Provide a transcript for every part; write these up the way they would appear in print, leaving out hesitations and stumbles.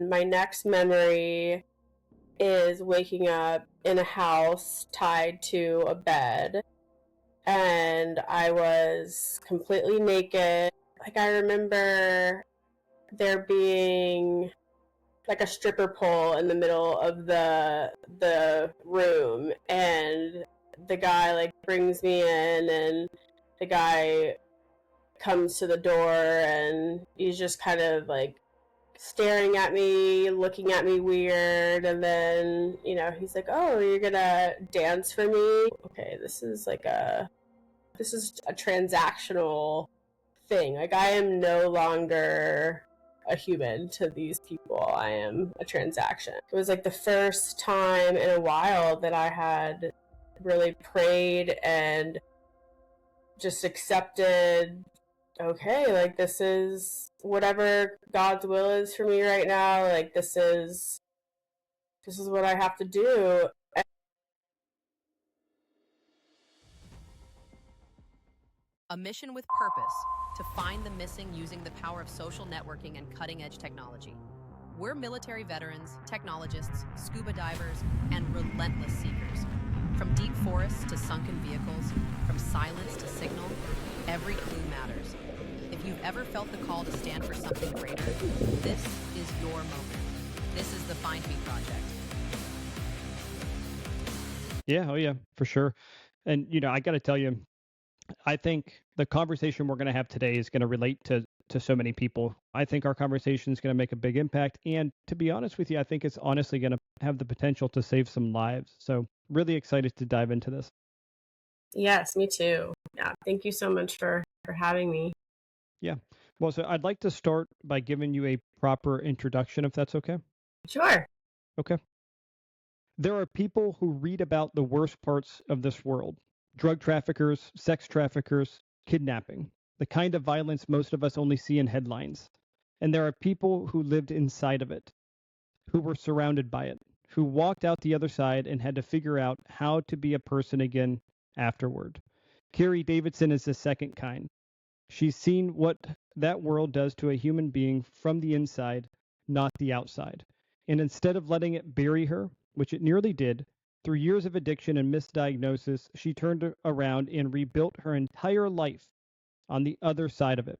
My next memory is waking up in a house tied to a bed, and I was completely naked. Like, I remember there being like a stripper pole in the middle of the room, and the guy like brings me in, and the guy comes to the door, and he's just kind of like staring at me, looking at me weird, and then, he's like, "Oh, you're gonna dance for me?" Okay, this is a transactional thing. Like, I am no longer a human to these people. I am a transaction. It was like the first time in a while that I had really prayed and just accepted, okay, like, this is whatever God's will is for me right now. Like, this is what I have to do. A mission with purpose to find the missing using the power of social networking and cutting-edge technology. We're military veterans, technologists, scuba divers, and relentless seekers. From deep forests to sunken vehicles, from silence to signal, every clue matters. If you've ever felt the call to stand for something greater, this is your moment. This is the Find Me Project. Yeah, oh yeah, for sure. And, I got to tell you, I think the conversation we're going to have today is going to relate to so many people. I think our conversation is going to make a big impact. And to be honest with you, I think it's honestly going to have the potential to save some lives. So really excited to dive into this. Yes, me too. Yeah, thank you so much for having me. Yeah. Well, so I'd like to start by giving you a proper introduction, if that's okay. Sure. Okay. There are people who read about the worst parts of this world: drug traffickers, sex traffickers, kidnapping, the kind of violence most of us only see in headlines. And there are people who lived inside of it, who were surrounded by it, who walked out the other side and had to figure out how to be a person again afterward. Carrie Davidson is the second kind. She's seen what that world does to a human being from the inside, not the outside. And instead of letting it bury her, which it nearly did, through years of addiction and misdiagnosis, she turned around and rebuilt her entire life on the other side of it.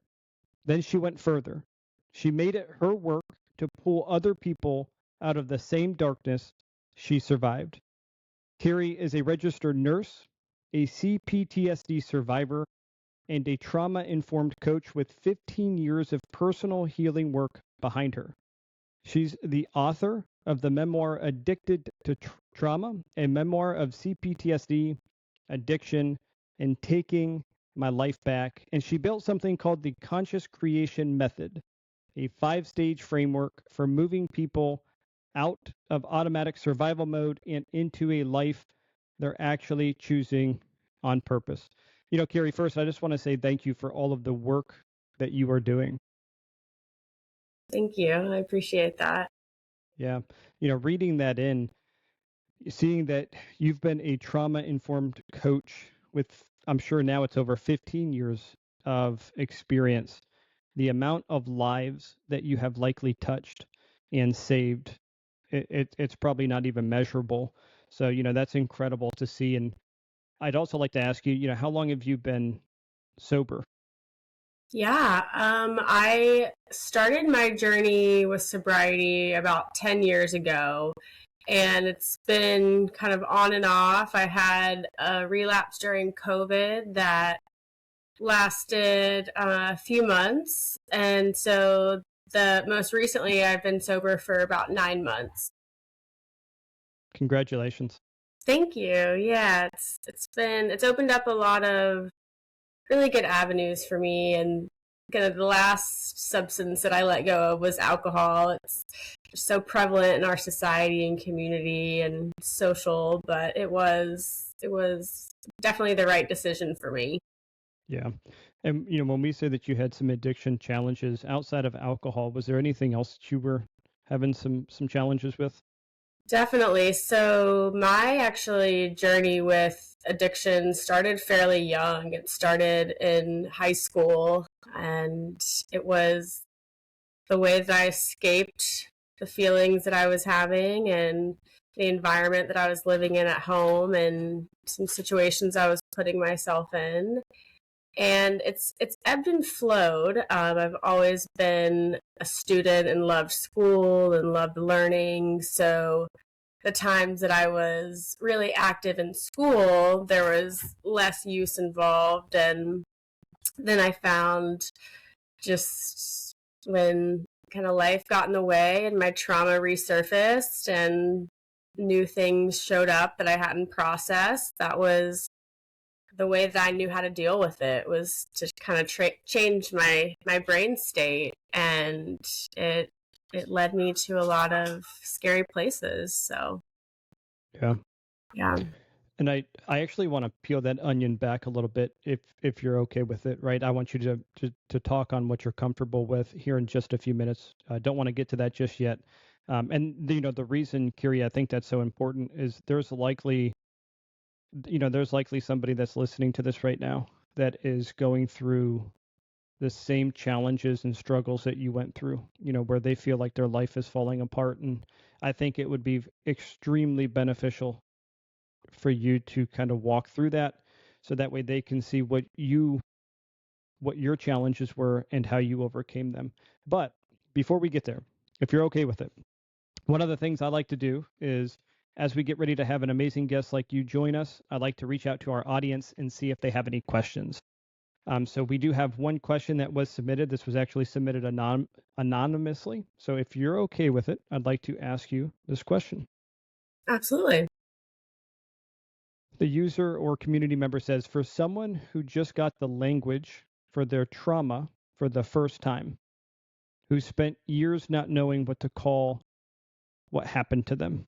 Then she went further. She made it her work to pull other people out of the same darkness she survived. Carrie is a registered nurse, a CPTSD survivor, and a trauma-informed coach with 15 years of personal healing work behind her. She's the author of the memoir Addicted to Trauma, a memoir of CPTSD, addiction, and taking my life back. And she built something called the Conscious Creation Method, a 5-stage framework for moving people out of automatic survival mode and into a life they're actually choosing on purpose. Carrie, first, I just want to say thank you for all of the work that you are doing. Thank you. I appreciate that. Yeah. Reading that in, seeing that you've been a trauma-informed coach with, I'm sure now it's over 15 years of experience, the amount of lives that you have likely touched and saved, it's probably not even measurable. So, that's incredible to see. And I'd also like to ask you, how long have you been sober? Yeah, I started my journey with sobriety about 10 years ago, and it's been kind of on and off. I had a relapse during COVID that lasted a few months, and so the most recently I've been sober for about 9 months. Congratulations. Thank you. Yeah, it's opened up a lot of really good avenues for me, and kind of the last substance that I let go of was alcohol. It's just so prevalent in our society and community and social, but it was definitely the right decision for me. Yeah. And, when we say that you had some addiction challenges outside of alcohol, was there anything else that you were having some challenges with? Definitely. So my actually journey with addiction started fairly young. It started in high school, and it was the way that I escaped the feelings that I was having and the environment that I was living in at home and some situations I was putting myself in. And it's ebbed and flowed. I've always been a student and loved school and loved learning. So the times that I was really active in school, there was less use involved. And then I found just when kind of life got in the way and my trauma resurfaced and new things showed up that I hadn't processed, that was the way that I knew how to deal with it, was to kind of change my brain state, and it it led me to a lot of scary places. So Yeah. yeah, And I actually want to peel that onion back a little bit if you're okay with it, right? I want you to talk on what you're comfortable with here in just a few minutes. I don't want to get to that just yet. And the reason, Carrie, I think that's so important is there's likely somebody that's listening to this right now that is going through the same challenges and struggles that you went through, where they feel like their life is falling apart. And I think it would be extremely beneficial for you to kind of walk through that so that way they can see what your challenges were and how you overcame them. But before we get there, if you're okay with it, one of the things I like to do is, as we get ready to have an amazing guest like you join us, I like to reach out to our audience and see if they have any questions. So we do have one question that was submitted. This was actually submitted anonymously. So if you're okay with it, I'd like to ask you this question. absolutely. The user or community member says, for someone who just got the language for their trauma for the first time, who spent years not knowing what to call what happened to them,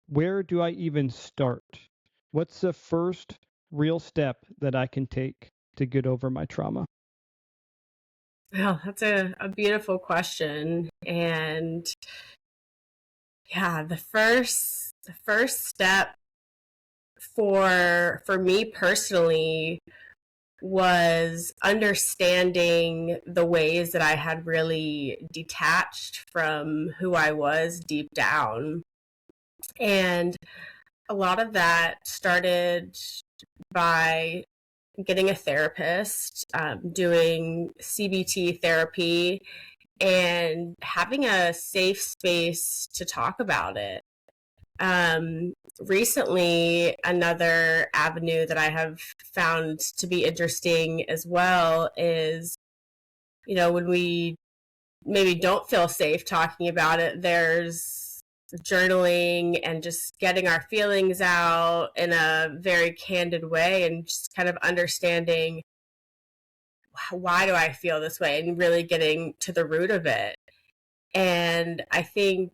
where do I even start? What's the first real step that I can take to get over my trauma? Well, that's a beautiful question. And yeah, the first step for me personally was understanding the ways that I had really detached from who I was deep down. And a lot of that started by getting a therapist, doing CBT therapy, and having a safe space to talk about it. Recently, another avenue that I have found to be interesting as well is, when we maybe don't feel safe talking about it, there's journaling and just getting our feelings out in a very candid way and just kind of understanding why do I feel this way and really getting to the root of it. And I think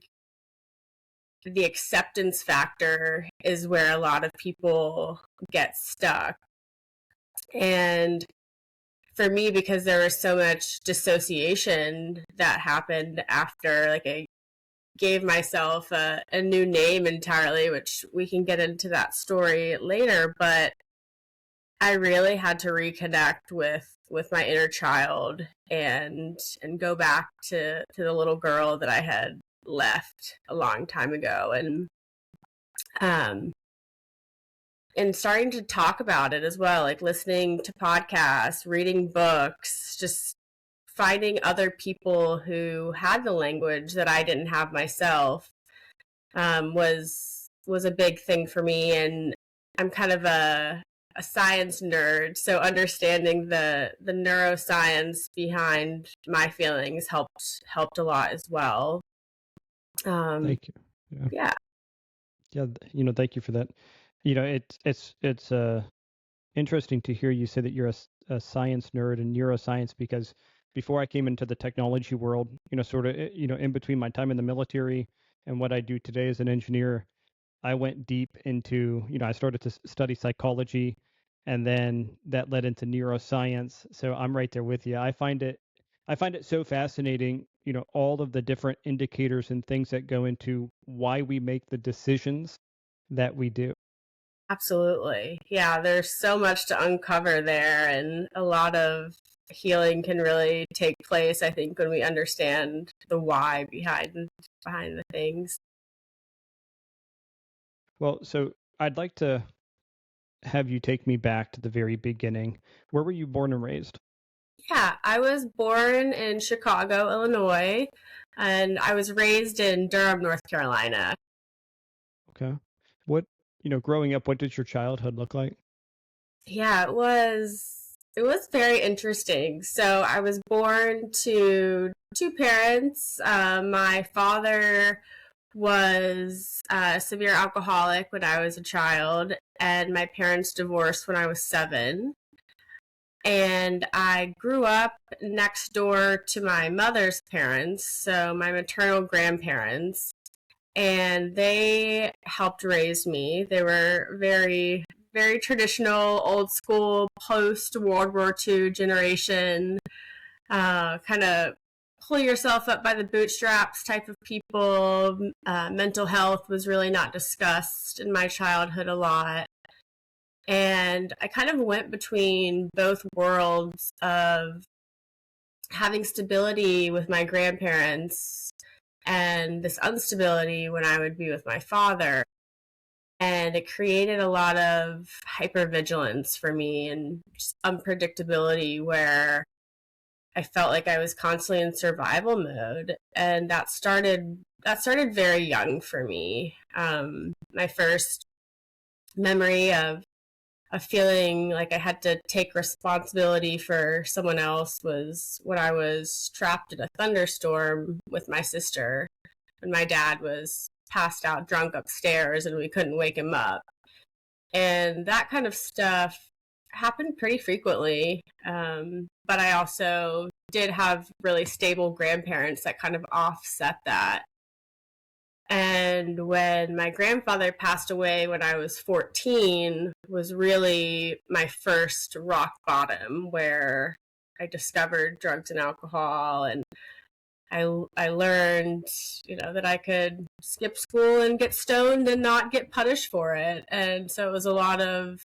the acceptance factor is where a lot of people get stuck. And for me, because there was so much dissociation that happened after, like, I gave myself a new name entirely, which we can get into that story later, but I really had to reconnect with my inner child and go back to the little girl that I had left a long time ago, um and starting to talk about it as well, like listening to podcasts, reading books, just finding other people who had the language that I didn't have myself, was a big thing for me. And I'm kind of a science nerd, so understanding the neuroscience behind my feelings helped a lot as well. Thank you. Yeah. Yeah, Yeah. Thank you for that. It's interesting to hear you say that you're a science nerd and neuroscience, because before I came into the technology world, sort of, in between my time in the military and what I do today as an engineer, I went deep into, I started to study psychology, and then that led into neuroscience. So I'm right there with you. I find it so fascinating, all of the different indicators and things that go into why we make the decisions that we do. absolutely. Yeah, there's so much to uncover there, and a lot of healing can really take place, I think, when we understand the why behind the things. Well, so I'd like to have you take me back to the very beginning. Where were you born and raised? Yeah, I was born in Chicago, Illinois, and I was raised in Durham, North Carolina. Okay. What, growing up, what did your childhood look like? Yeah, it was very interesting. So I was born to two parents. My father was a severe alcoholic when I was a child, and my parents divorced when I was 7. And I grew up next door to my mother's parents, so my maternal grandparents, and they helped raise me. They were very, very traditional, old school, post World War II generation, kind of pull yourself up by the bootstraps type of people. Mental health was really not discussed in my childhood a lot. And I kind of went between both worlds of having stability with my grandparents and this instability when I would be with my father. And it created a lot of hypervigilance for me and just unpredictability where I felt like I was constantly in survival mode. And that started very young for me. My first memory of feeling like I had to take responsibility for someone else was when I was trapped in a thunderstorm with my sister, and my dad was passed out drunk upstairs and we couldn't wake him up. And that kind of stuff happened pretty frequently. But I also did have really stable grandparents that kind of offset that. And when my grandfather passed away when I was 14 was really my first rock bottom where I discovered drugs and alcohol, and I learned, that I could skip school and get stoned and not get punished for it. And so it was a lot of,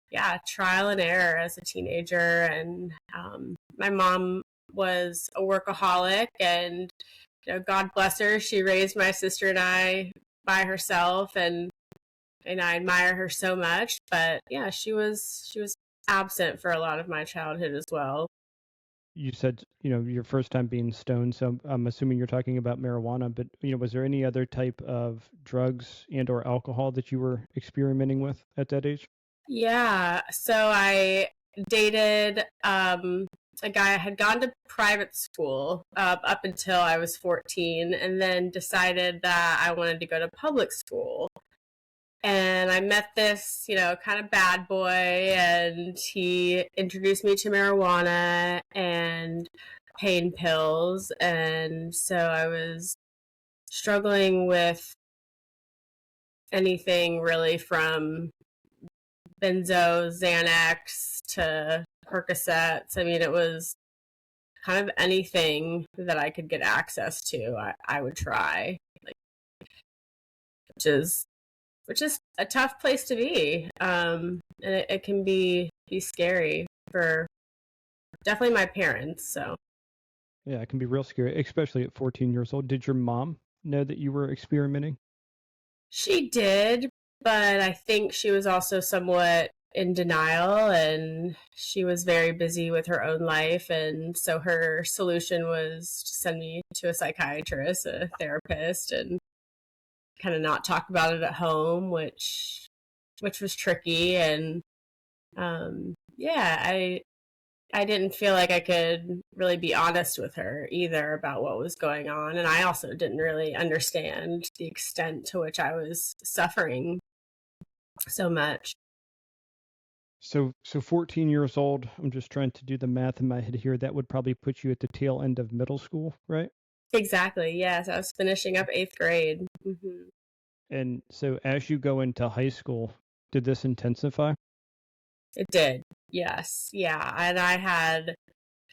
yeah, trial and error as a teenager. And my mom was a workaholic, and God bless her, she raised my sister and I by herself, and I admire her so much. But yeah, she was absent for a lot of my childhood as well. You said, your first time being stoned, so I'm assuming you're talking about marijuana, but, was there any other type of drugs and or alcohol that you were experimenting with at that age? Yeah, so I dated a guy. I had gone to private school up until I was 14, and then decided that I wanted to go to public school. And I met this, kind of bad boy, and he introduced me to marijuana and pain pills. And so I was struggling with anything really from benzo, Xanax to Percocets. I mean, it was kind of anything that I could get access to, I would try, like, which is which is a tough place to be. And it can be scary for definitely my parents. So Yeah, it can be real scary, especially at 14 years old. Did your mom know that you were experimenting? she did, but I think she was also somewhat in denial, and she was very busy with her own life. And so her solution was to send me to a psychiatrist, a therapist, and kind of not talk about it at home, which was tricky. And yeah, I didn't feel like I could really be honest with her either about what was going on. And I also didn't really understand the extent to which I was suffering so much. So 14 years old, I'm just trying to do the math in my head here. That would probably put you at the tail end of middle school, right? Exactly. Yes. I was finishing up 8th grade. And so as you go into high school, did this intensify? It did. Yes. Yeah. And I had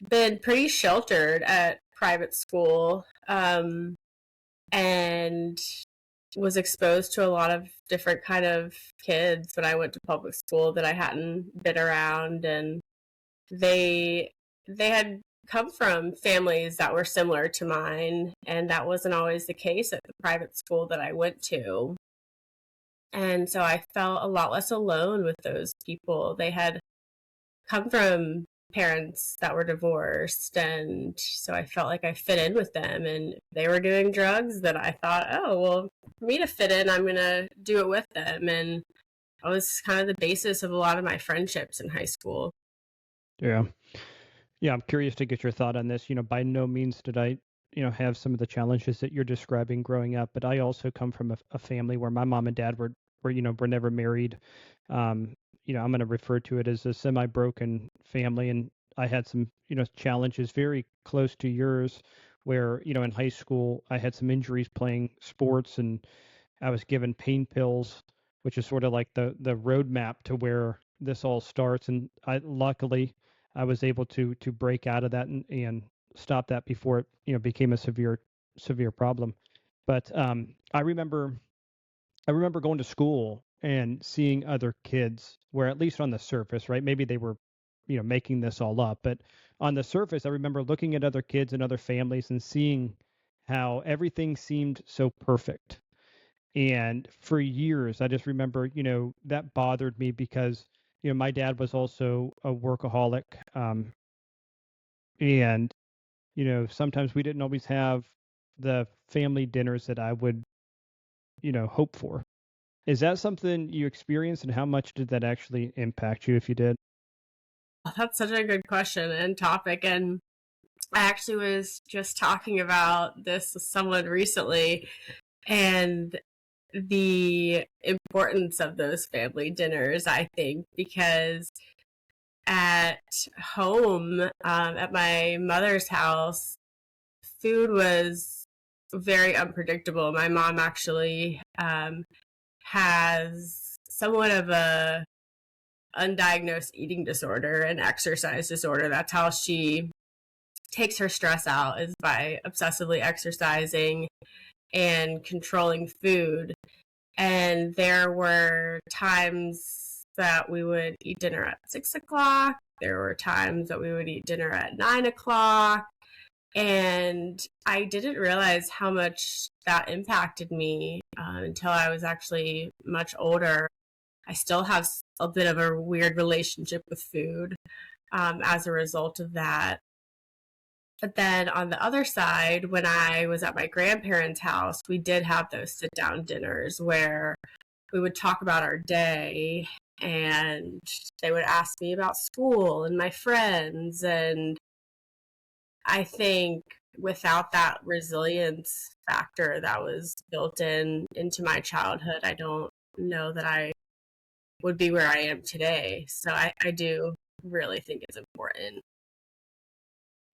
been pretty sheltered at private school. And was exposed to a lot of different kind of kids when I went to public school that I hadn't been around, and they they had come from families that were similar to mine, and that wasn't always the case at the private school that I went to. And so I felt a lot less alone with those people. They had come from parents that were divorced, and so I felt like I fit in with them, and they were doing drugs that I thought, oh, well, for me to fit in, I'm going to do it with them. And that was kind of the basis of a lot of my friendships in high school. Yeah. Yeah, I'm curious to get your thought on this. By no means did I, have some of the challenges that you're describing growing up, but I also come from a family where my mom and dad were never married. Um, I'm going to refer to it as a semi-broken family, and I had some, challenges very close to yours, where, in high school I had some injuries playing sports, and I was given pain pills, which is sort of like the roadmap to where this all starts. And luckily I was able to break out of that and stop that before it became a severe problem. But I remember going to school and seeing other kids where, at least on the surface, right? Maybe they were making this all up, but on the surface, I remember looking at other kids and other families and seeing how everything seemed so perfect. And for years, I just remember, that bothered me because, my dad was also a workaholic. And, sometimes we didn't always have the family dinners that I would, hope for. Is that something you experienced, and how much did that actually impact you if you did? That's such a good question and topic. And I actually was just talking about this with someone recently, and the importance of those family dinners, I think, because at home, at my mother's house, food was very unpredictable. My mom actually has somewhat of a undiagnosed eating disorder and exercise disorder. That's how she takes her stress out, is by obsessively exercising and controlling food. And there were times that we would eat dinner at 6 o'clock. There were times that we would eat dinner at 9 o'clock. And I didn't realize how much that impacted me until I was actually much older. I still have a bit of a weird relationship with food as a result of that. But then on the other side, when I was at my grandparents' house, we did have those sit down dinners where we would talk about our day, and they would ask me about school and my friends. And I think without that resilience factor that was built into my childhood, I don't know that I would be where I am today. So I do really think it's important.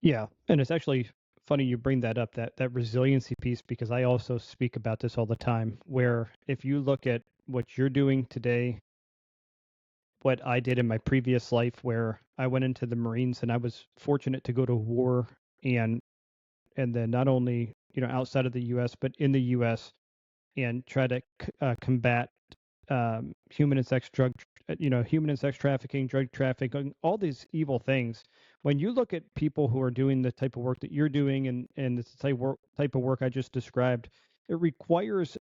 Yeah, and it's actually funny you bring that up, that resiliency piece, because I also speak about this all the time, where if you look at what you're doing today, what I did in my previous life, where I went into the Marines and I was fortunate to go to war, and then not only outside of the U.S. but in the U.S., and try to combat human and sex trafficking, drug trafficking, all these evil things. When you look at people who are doing the type of work that you're doing, and the type of work I just described, it requires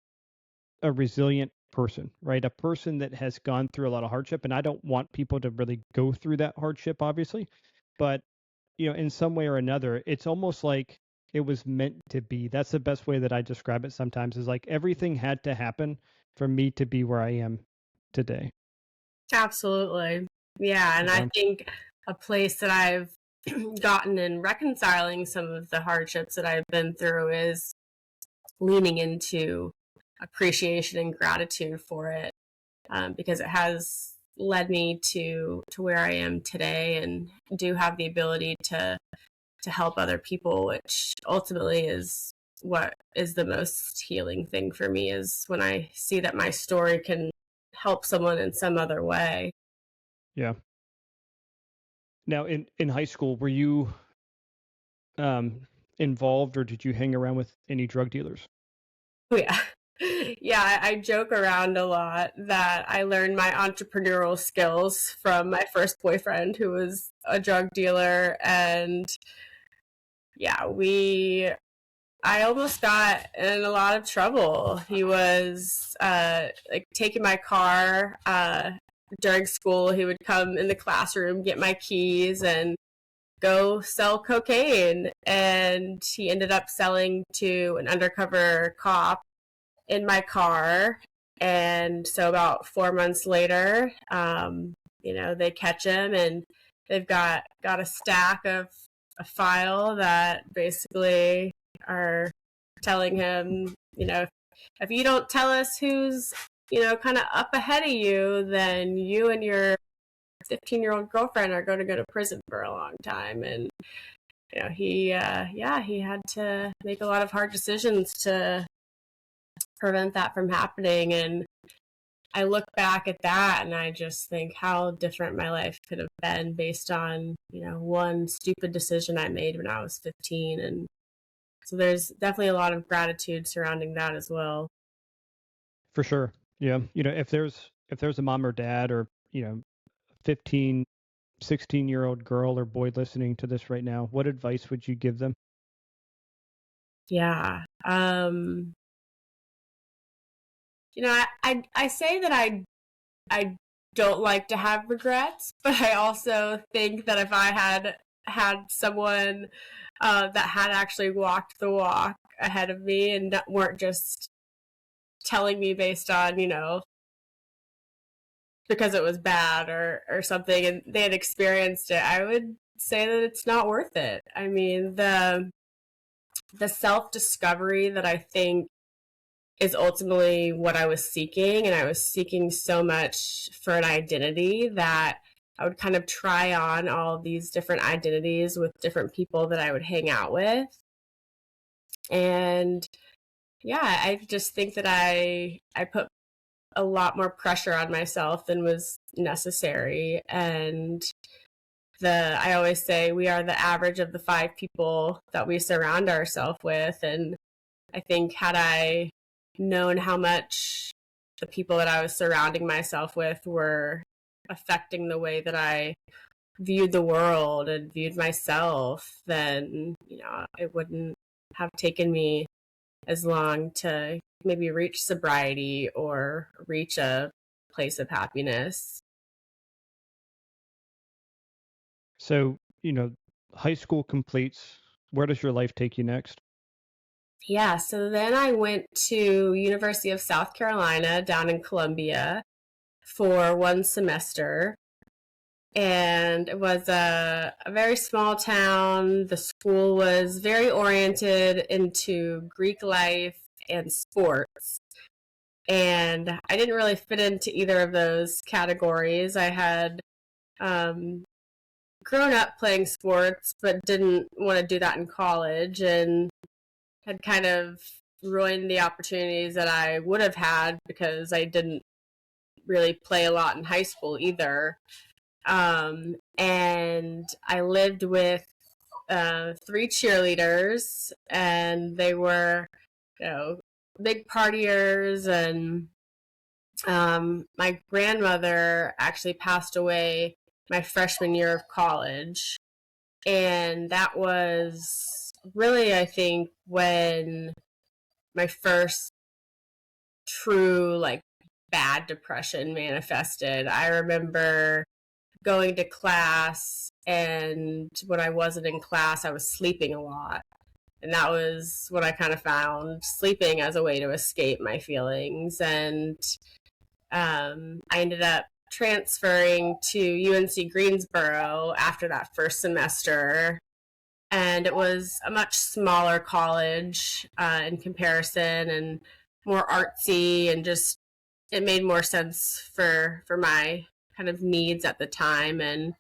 a resilient person, right? A person that has gone through a lot of hardship. And I don't want people to really go through that hardship, obviously, but in some way or another, it's almost like it was meant to be. That's the best way that I describe it sometimes, is like everything had to happen for me to be where I am today. Absolutely. Yeah. And I think a place that I've gotten in reconciling some of the hardships that I've been through is leaning into appreciation and gratitude for it, because it has led me to where I am today, and do have the ability to help other people, which ultimately is what is the most healing thing for me, is when I see that my story can help someone in some other way. Yeah. Now, in high school, were you involved, or did you hang around with any drug dealers? Oh, yeah. Yeah, I joke around a lot that I learned my entrepreneurial skills from my first boyfriend who was a drug dealer. And yeah, I almost got in a lot of trouble. He was like taking my car during school. He would come in the classroom, get my keys, and go sell cocaine. And he ended up selling to an undercover cop in my car. And so about 4 months later, they catch him, and they've got a stack of a file that basically are telling him, if you don't tell us who's, kind of up ahead of you, then you and your 15-year-old girlfriend are going to go to prison for a long time. And he had to make a lot of hard decisions to prevent that from happening. And I look back at that and I just think how different my life could have been based on, one stupid decision I made when I was 15. And so there's definitely a lot of gratitude surrounding that as well. For sure. Yeah. If there's a mom or dad or, 15, 16-year-old girl or boy listening to this right now, what advice would you give them? Yeah. I say that I don't like to have regrets, but I also think that if I had someone that had actually walked the walk ahead of me and weren't just telling me based on, because it was bad or something, and they had experienced it, I would say that it's not worth it. I mean, the self-discovery that I think is ultimately what I was seeking. And I was seeking so much for an identity that I would kind of try on all these different identities with different people that I would hang out with. And yeah, I just think that I put a lot more pressure on myself than was necessary. And I always say we are the average of the 5 people that we surround ourselves with. And I think had I known how much the people that I was surrounding myself with were affecting the way that I viewed the world and viewed myself, then, it wouldn't have taken me as long to maybe reach sobriety or reach a place of happiness. So, high school completes. Where does your life take you next? Yeah, so then I went to University of South Carolina down in Columbia for 1 semester. And it was a very small town. The school was very oriented into Greek life and sports. And I didn't really fit into either of those categories. I had grown up playing sports, but didn't want to do that in college, and had kind of ruined the opportunities that I would have had because I didn't really play a lot in high school either. And I lived with 3 cheerleaders, and they were, big partiers. And my grandmother actually passed away my freshman year of college. And that was really, I think, when my first true, like, bad depression manifested. I remember going to class, and when I wasn't in class, I was sleeping a lot. And that was when I kind of found sleeping as a way to escape my feelings. And I ended up transferring to UNC Greensboro after that first semester. And it was a much smaller college in comparison, and more artsy, and just it made more sense for my kind of needs at the time, and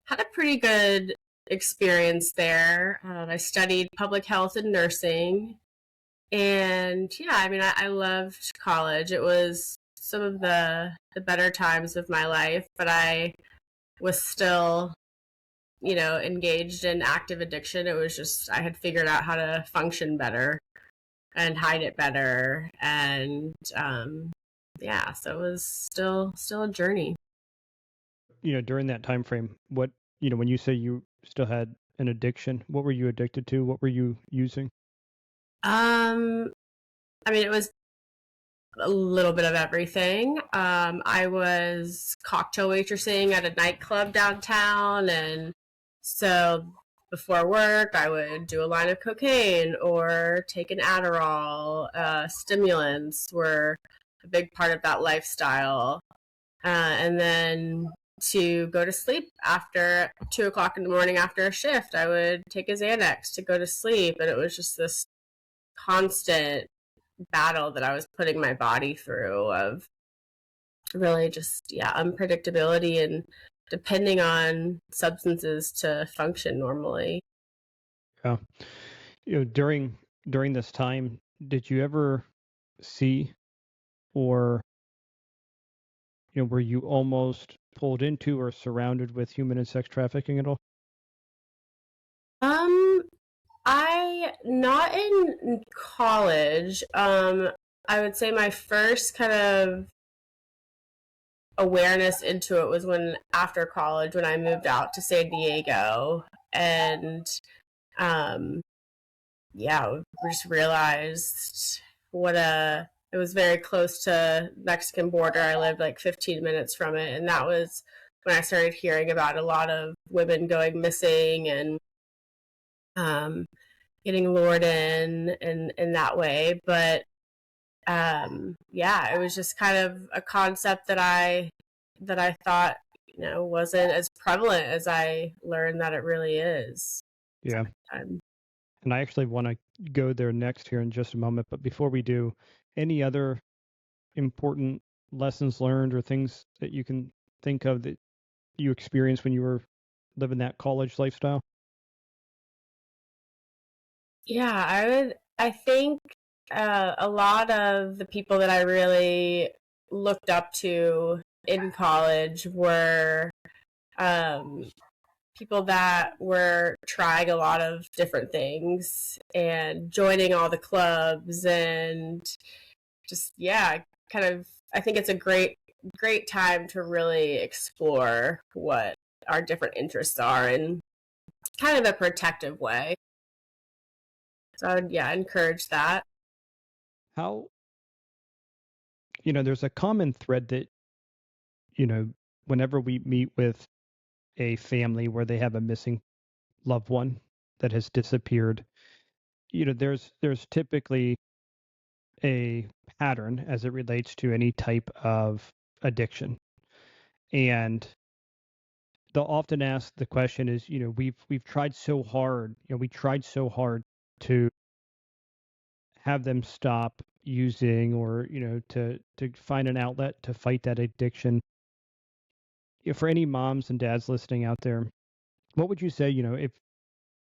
had a pretty good experience there. I studied public health and nursing. And yeah, I mean, I loved college. It was some of the better times of my life, but I was still, engaged in active addiction. It was just, I had figured out how to function better. and hide it better. And yeah, so it was still a journey. During that time frame, what, when you say you still had an addiction, what were you addicted to? What were you using? I mean, it was a little bit of everything. I was cocktail waitressing at a nightclub downtown, and so before work, I would do a line of cocaine or take an Adderall. Stimulants were a big part of that lifestyle. And then to go to sleep after 2 o'clock in the morning after a shift, I would take a Xanax to go to sleep. And it was just this constant battle that I was putting my body through of really just, yeah, unpredictability and depending on substances to function normally. Yeah. During this time, did you ever see, or were you almost pulled into or surrounded with human and sex trafficking at all? Um, I not in college. I would say my first kind of awareness into it was when after college when I moved out to San Diego and um yeah, we just realized what a it was very close to Mexican border. I lived like 15 minutes from it, and that was when I started hearing about a lot of women going missing and um getting lured in that way. But yeah, it was just kind of a concept that I thought wasn't as prevalent as I learned that it really is. Yeah. Um, And I actually want to go there next here in just a moment. But before we do, any other important lessons learned or things that you can think of that you experienced when you were living that college lifestyle? yeah, I think a lot of the people that I really looked up to in college were um, people that were trying a lot of different things and joining all the clubs and just, yeah, kind of, I think it's a great time to really explore what our different interests are in kind of a protective way. So I would, yeah, encourage that. How, there's a common thread that, you know, whenever we meet with a family where they have a missing loved one that has disappeared, there's typically a pattern as it relates to any type of addiction. And they'll often ask the question is, we've tried so hard, we tried so hard to have them stop using or, to find an outlet to fight that addiction. For any moms and dads listening out there, what would you say,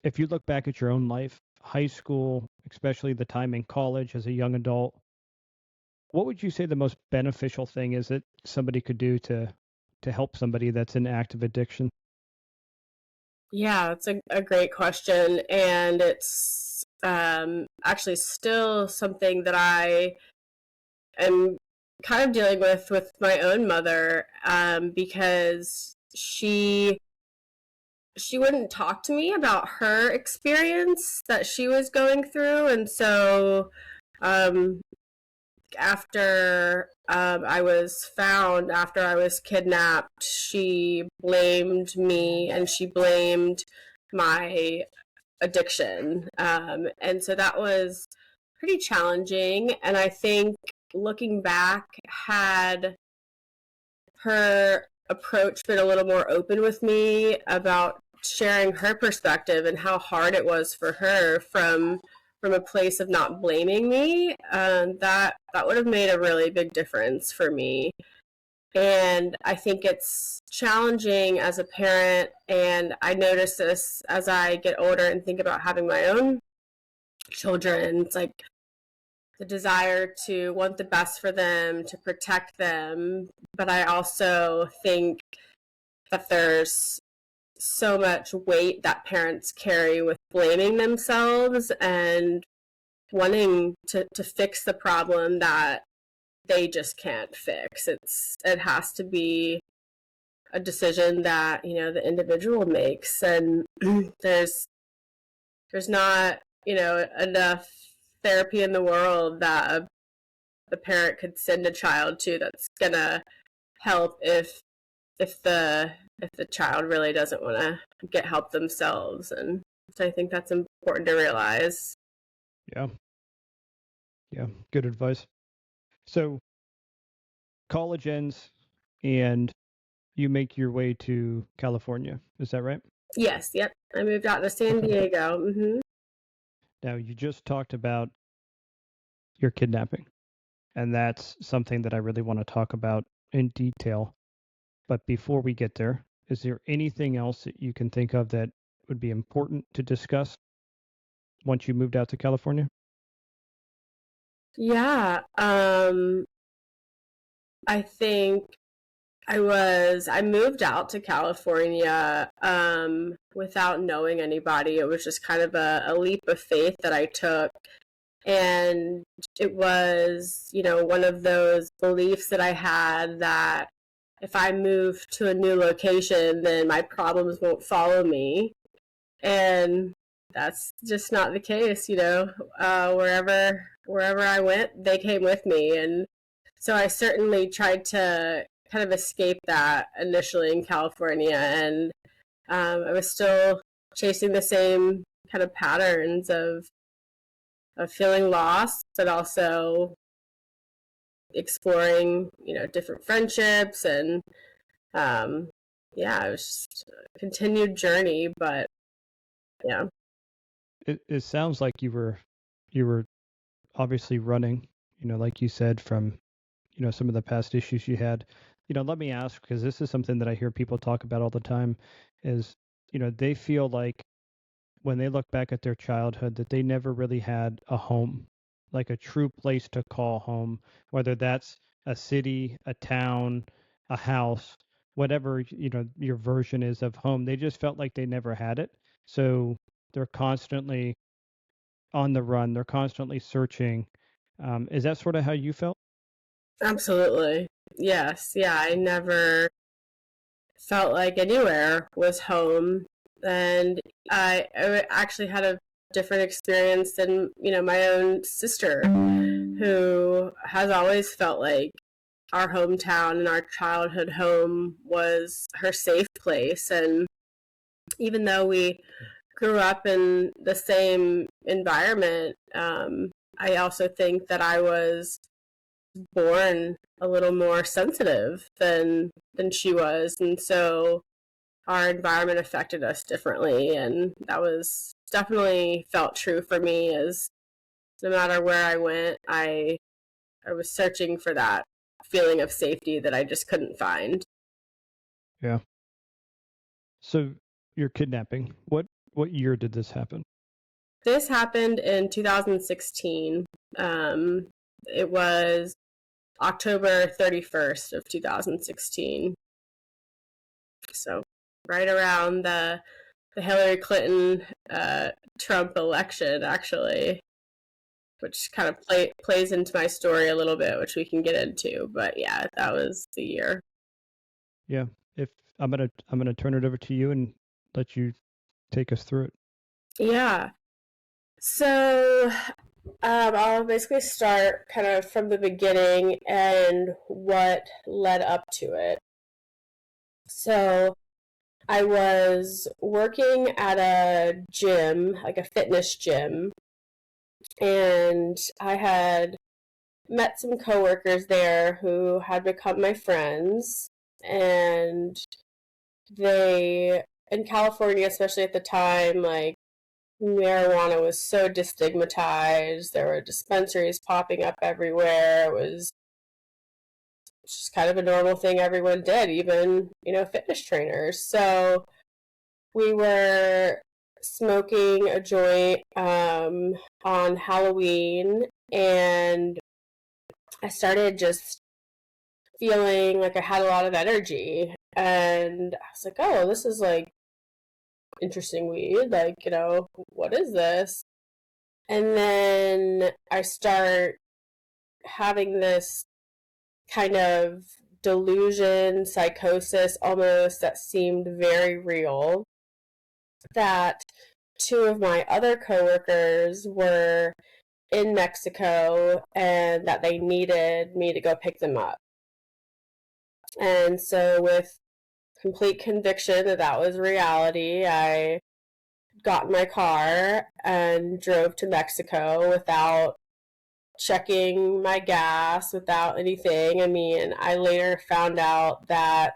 if you look back at your own life, high school, especially the time in college as a young adult, what would you say the most beneficial thing is that somebody could do to help somebody that's in active addiction? Yeah, it's a great question. And it's actually still something that I am kind of dealing with my own mother because she wouldn't talk to me about her experience that she was going through. And so um, after I was found, after I was kidnapped, she blamed me and she blamed my addiction. And so that was pretty challenging. And I think looking back, had her approach been a little more open with me about sharing her perspective and how hard it was for her from a place of not blaming me, that would have made a really big difference for me. And I think it's challenging as a parent, and I notice this as I get older and think about having my own children. It's like the desire to want the best for them, to protect them, but I also think that there's so much weight that parents carry with blaming themselves and wanting to fix the problem that they just can't fix. It has to be a decision that, the individual makes, and there's not, enough therapy in the world that a parent could send a child to that's gonna help if the child really doesn't want to get help themselves. And so I think that's important to realize. Yeah, good advice. So college ends and you make your way to California. Is that right? Yes, yep. I moved out to San Diego. Mm-hmm. Now, you just talked about your kidnapping, and that's something that I really want to talk about in detail. But before we get there, is there anything else that you can think of that would be important to discuss once you moved out to California? Yeah, I think I moved out to California without knowing anybody. It was just kind of a leap of faith that I took. And it was, one of those beliefs that I had that if I move to a new location, then my problems won't follow me. And that's just not the case, wherever I went, they came with me. And so I certainly tried to kind of escape that initially in California. And I was still chasing the same kind of patterns of feeling lost, but also exploring, different friendships. And it was just a continued journey, but yeah. It sounds like you were obviously running, like you said, from some of the past issues you had. Let me ask, because this is something that I hear people talk about all the time, is they feel like when they look back at their childhood that they never really had a home, like a true place to call home, whether that's a city, a town, a house, whatever your version is of home. They just felt like they never had it. So they're constantly on the run. They're constantly searching. Is that sort of how you felt? Absolutely. Yes. Yeah, I never felt like anywhere was home. And I actually had a different experience than, my own sister, who has always felt like our hometown and our childhood home was her safe place. And even though we grew up in the same environment, I also think that I was born a little more sensitive than she was, and so our environment affected us differently. And that was definitely felt true for me, as no matter where I went, I was searching for that feeling of safety that I just couldn't find. Yeah. So you're kidnapping. What year did this happen? This happened in 2016. It was October 31st of 2016. So right around the Hillary Clinton Trump election, actually, which kind of plays into my story a little bit, which we can get into. But yeah, that was the year. Yeah. If I'm gonna turn it over to you and let you take us through it. Yeah. So I'll basically start kind of from the beginning and what led up to it. So I was working at a gym, like a fitness gym, and I had met some coworkers there who had become my friends. And they, in California, especially at the time, like, marijuana was so destigmatized. There were dispensaries popping up everywhere. It was just kind of a normal thing everyone did, even, fitness trainers. So we were smoking a joint on Halloween, and I started just feeling like I had a lot of energy. And I was like, oh, this is like interesting weed. Like, what is this? And then I start having this kind of delusion, psychosis almost, that seemed very real, that two of my other coworkers were in Mexico and that they needed me to go pick them up. And so, with complete conviction that that was reality, I got in my car and drove to Mexico without checking my gas, without anything. I mean, I later found out that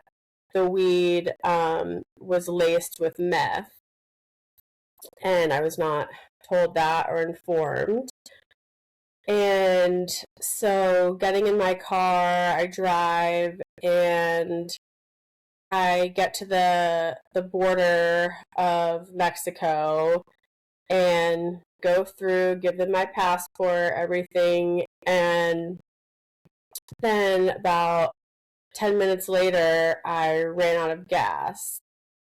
the weed was laced with meth, and I was not told that or informed. And so, getting in my car, I drive, and I get to the border of Mexico and go through, give them my passport, everything, and then about 10 minutes later, I ran out of gas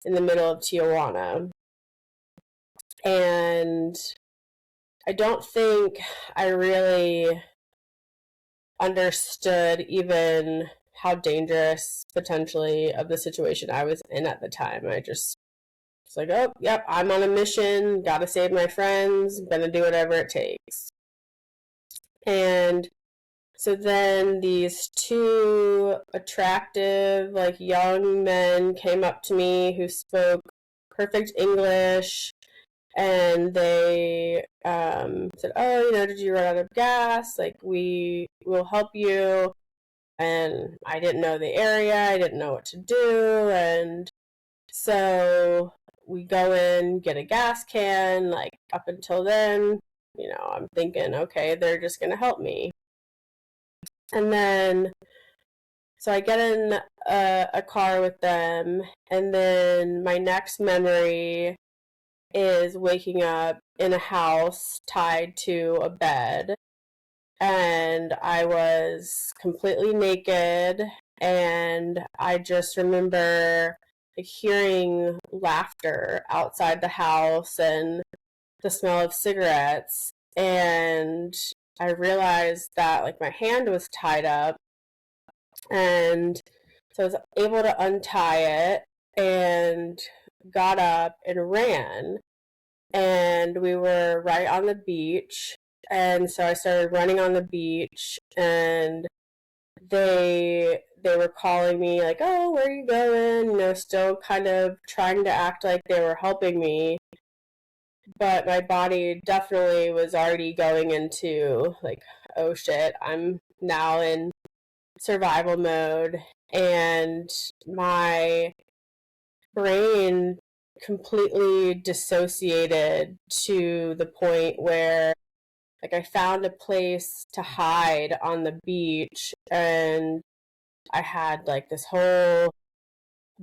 in the middle of Tijuana. And I don't think I really understood even how dangerous potentially of the situation I was in at the time. I just was like, oh, yep, I'm on a mission, gotta save my friends, gonna do whatever it takes. And so then these two attractive, like, young men came up to me who spoke perfect English, and they said, oh, did you run out of gas? Like, we will help you. And I didn't know the area, I didn't know what to do, and so we go in, get a gas can. Like, up until then, I'm thinking, okay, they're just gonna help me. And then, so I get in a car with them, and then my next memory is waking up in a house tied to a bed, and I was completely naked, and I just remember, like, hearing laughter outside the house and the smell of cigarettes, and I realized that, like, my hand was tied up, and so I was able to untie it and got up and ran, and we were right on the beach. And so I started running on the beach, and they were calling me, like, oh, where are you going? Still kind of trying to act like they were helping me. But my body definitely was already going into, like, oh shit, I'm now in survival mode. And my brain completely dissociated to the point where, like, I found a place to hide on the beach, and I had, like, this whole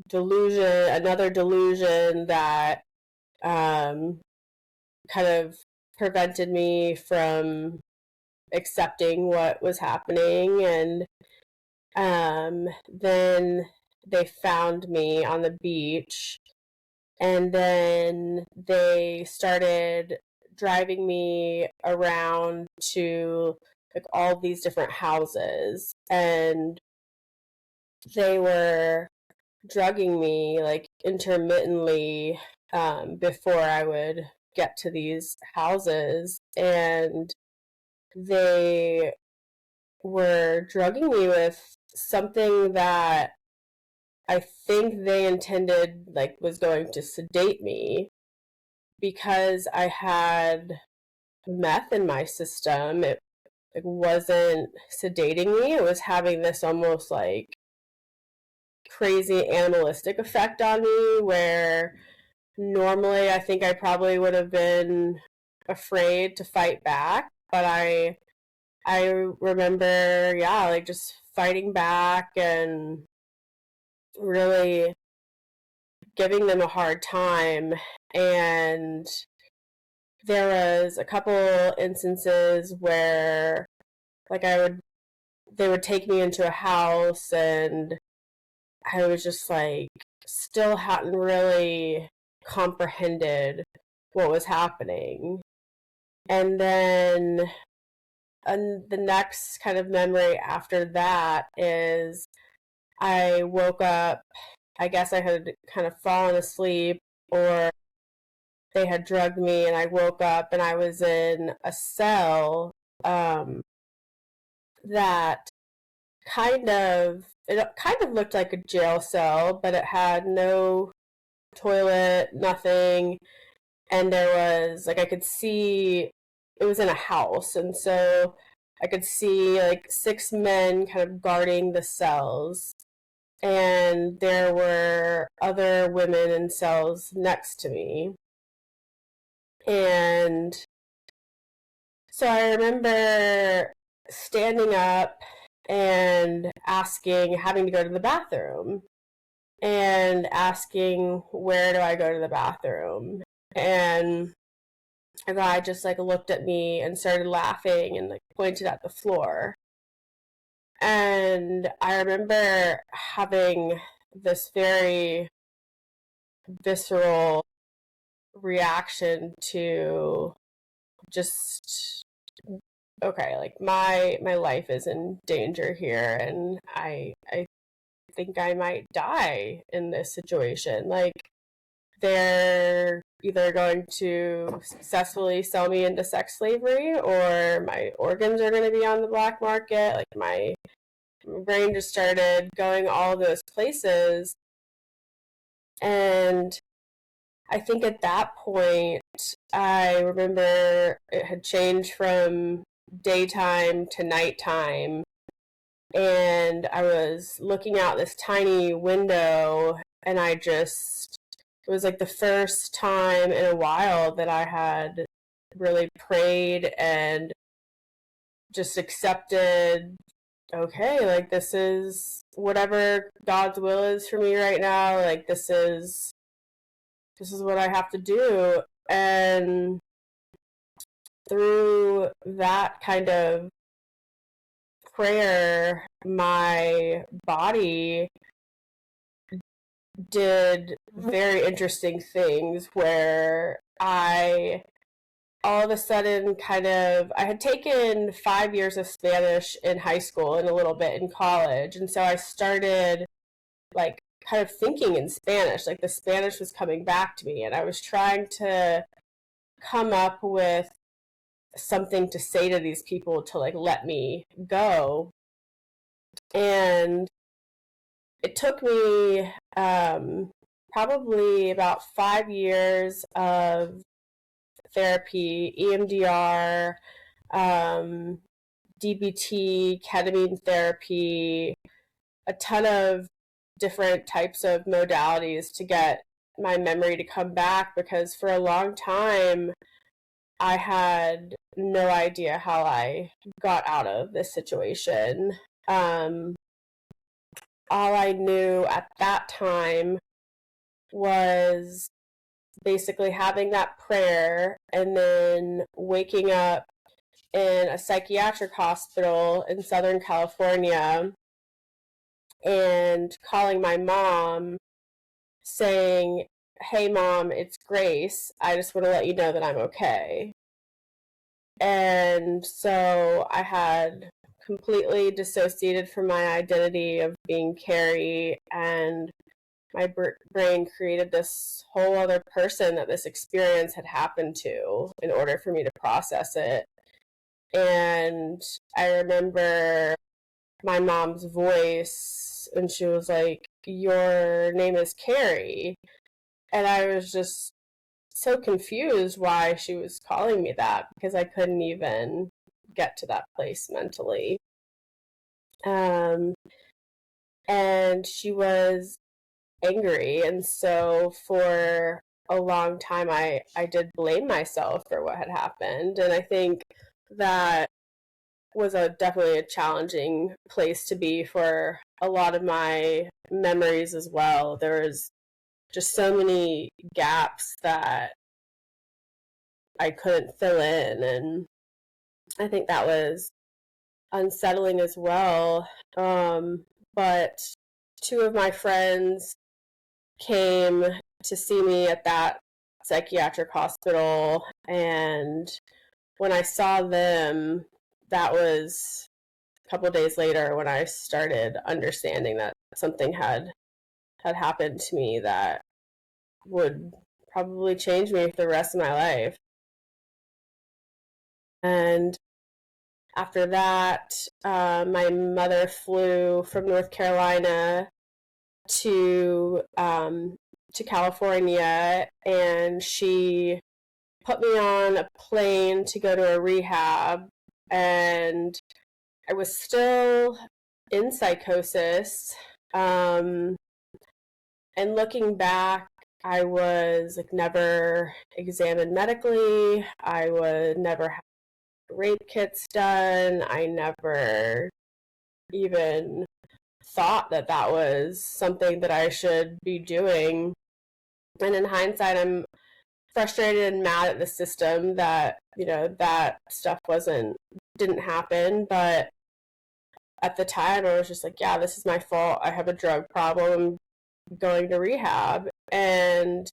delusion, another delusion that kind of prevented me from accepting what was happening. And then they found me on the beach, and then they started driving me around to, like, all these different houses, and they were drugging me, like, intermittently, before I would get to these houses. And they were drugging me with something that I think they intended, like, was going to sedate me, because I had meth in my system. It wasn't sedating me. It was having this almost, like, crazy animalistic effect on me, where normally I think I probably would have been afraid to fight back, but I remember, yeah, like, just fighting back and really giving them a hard time. And there was a couple instances where, like, they would take me into a house, and I was just, like, still hadn't really comprehended what was happening. And then the next kind of memory after that is I woke up. I guess I had kind of fallen asleep, or they had drugged me, and I woke up and I was in a cell that it kind of looked like a jail cell, but it had no toilet, nothing. And there was, like, I could see it was in a house. And so I could see like 6 men kind of guarding the cells. And there were other women in cells next to me. And so I remember standing up and having to go to the bathroom and asking, where do I go to the bathroom? And a guy just like looked at me and started laughing and like pointed at the floor. And I remember having this very visceral reaction to just, okay, like my life is in danger here, and I think I might die in this situation. Like, they're either going to successfully sell me into sex slavery, or my organs are going to be on the black market. Like, my brain just started going all those places. And I think at that point, I remember it had changed from daytime to nighttime. And I was looking out this tiny window, and it was like the first time in a while that I had really prayed and just accepted, okay, like, this is whatever God's will is for me right now. Like, this is what I have to do. And through that kind of prayer, my body did very interesting things where I all of a sudden I had taken 5 years of Spanish in high school and a little bit in college. And so I started like kind of thinking in Spanish, like the Spanish was coming back to me, and I was trying to come up with something to say to these people to like let me go. And it took me probably about 5 years of therapy, EMDR, DBT, ketamine therapy, a ton of different types of modalities to get my memory to come back, because for a long time I had no idea how I got out of this situation. All I knew at that time was basically having that prayer and then waking up in a psychiatric hospital in Southern California and calling my mom saying, "Hey mom, it's Grace. I just want to let you know that I'm okay." And so I had completely dissociated from my identity of being Carrie, and my brain created this whole other person that this experience had happened to in order for me to process it. And I remember my mom's voice, and she was like, "Your name is Carrie." And I was just so confused why she was calling me that, because I couldn't even get to that place mentally. And she was angry. And so for a long time, I did blame myself for what had happened. And I think that was definitely a challenging place to be for a lot of my memories as well. There was just so many gaps that I couldn't fill in. And I think that was unsettling as well. But two of my friends came to see me at that psychiatric hospital, and when I saw them, that was a couple of days later when I started understanding that something had happened to me that would probably change me for the rest of my life. And after that, my mother flew from North Carolina to California, and she put me on a plane to go to a rehab, and I was still in psychosis. And looking back, I was like never examined medically. I would never have rape kits done. I never even thought that that was something that I should be doing. And in hindsight, I'm frustrated and mad at the system that, that stuff didn't happen. But at the time, I was just like, yeah, this is my fault. I have a drug problem. I'm going to rehab. And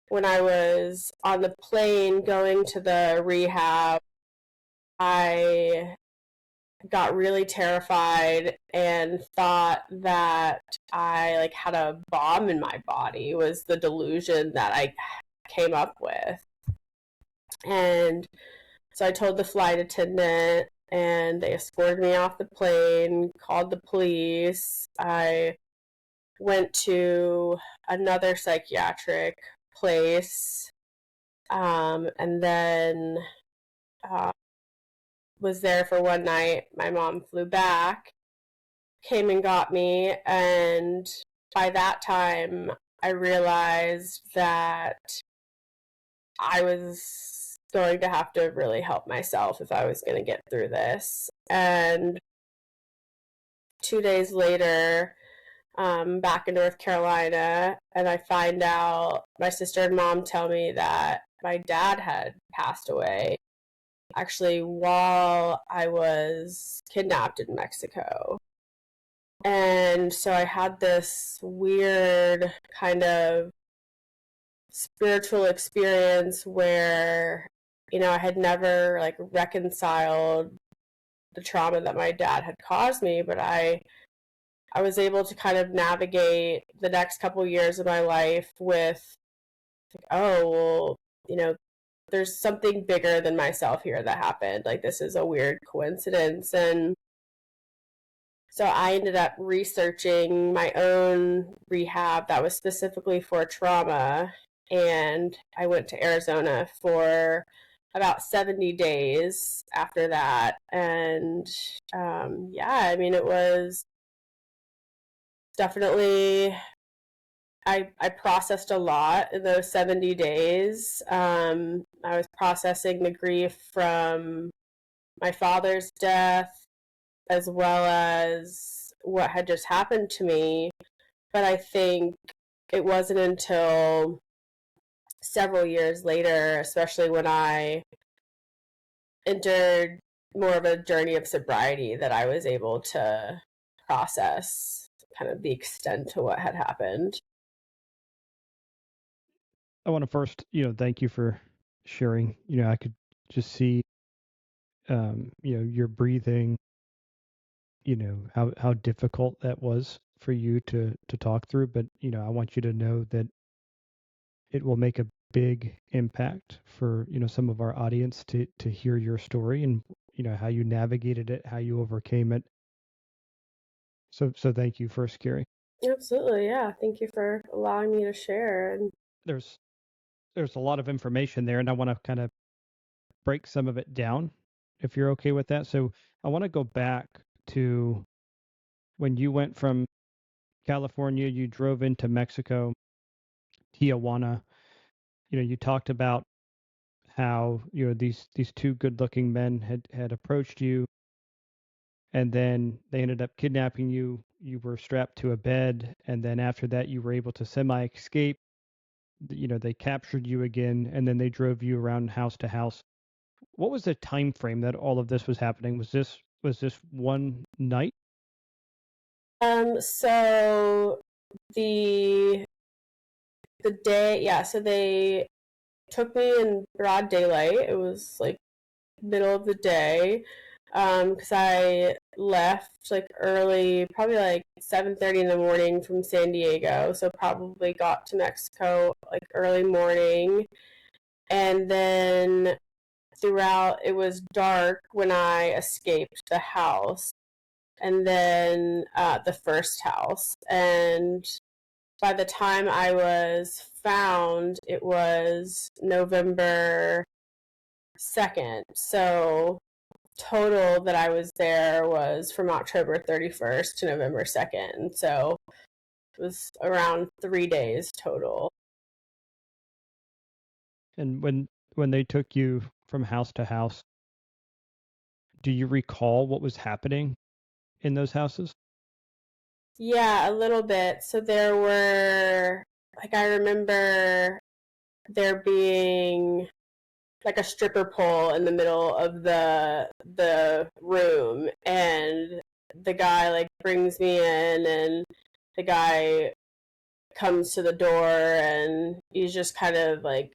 when I was on the plane going to the rehab, I got really terrified and thought that I like had a bomb in my body, was the delusion that I came up with. And so I told the flight attendant, and they escorted me off the plane, called the police. I went to another psychiatric place, and then was there for one night. My mom flew back, came and got me, and by that time, I realized that I was going to have to really help myself if I was going to get through this. And 2 days later, back in North Carolina, and I find out, my sister and mom tell me that my dad had passed away actually while I was kidnapped in Mexico. And so I had this weird kind of spiritual experience where, I had never like reconciled the trauma that my dad had caused me, but I was able to kind of navigate the next couple of years of my life with, like, oh, well, there's something bigger than myself here that happened. Like, this is a weird coincidence. And so I ended up researching my own rehab that was specifically for trauma. And I went to Arizona for about 70 days after that. And yeah, I mean, it was definitely, I processed a lot in those 70 days. I was processing the grief from my father's death, as well as what had just happened to me. But I think it wasn't until several years later, especially when I entered more of a journey of sobriety, that I was able to process kind of the extent to what had happened. I want to first, thank you for sharing. I could just see, your breathing, how difficult that was for you to talk through. But, I want you to know that it will make a big impact for, some of our audience to hear your story and, how you navigated it, how you overcame it. So thank you first, Carrie. Absolutely, yeah. Thank you for allowing me to share. And There's a lot of information there, and I want to kind of break some of it down, if you're okay with that. So I want to go back to when you went from California, you drove into Mexico, Tijuana. You talked about how these two good-looking men had approached you, and then they ended up kidnapping you. You were strapped to a bed, and then after that, you were able to semi-escape. They captured you again, and then they drove you around house to house. What was the time frame that all of this was happening? Was this one night? So the day, yeah, so they took me in broad daylight. It was like middle of the day, because I left like early, probably like 7:30 in the morning from San Diego, so probably got to Mexico like early morning. And then throughout, it was dark when I escaped the house, and then the first house. And by the time I was found, it was November 2nd. So total that I was there was from October 31st to November 2nd. So it was around 3 days total. And when they took you from house to house, do you recall what was happening in those houses? Yeah, a little bit. So there were, like, I remember there being like a stripper pole in the middle of the room, and the guy like brings me in, and the guy comes to the door, and he's just kind of like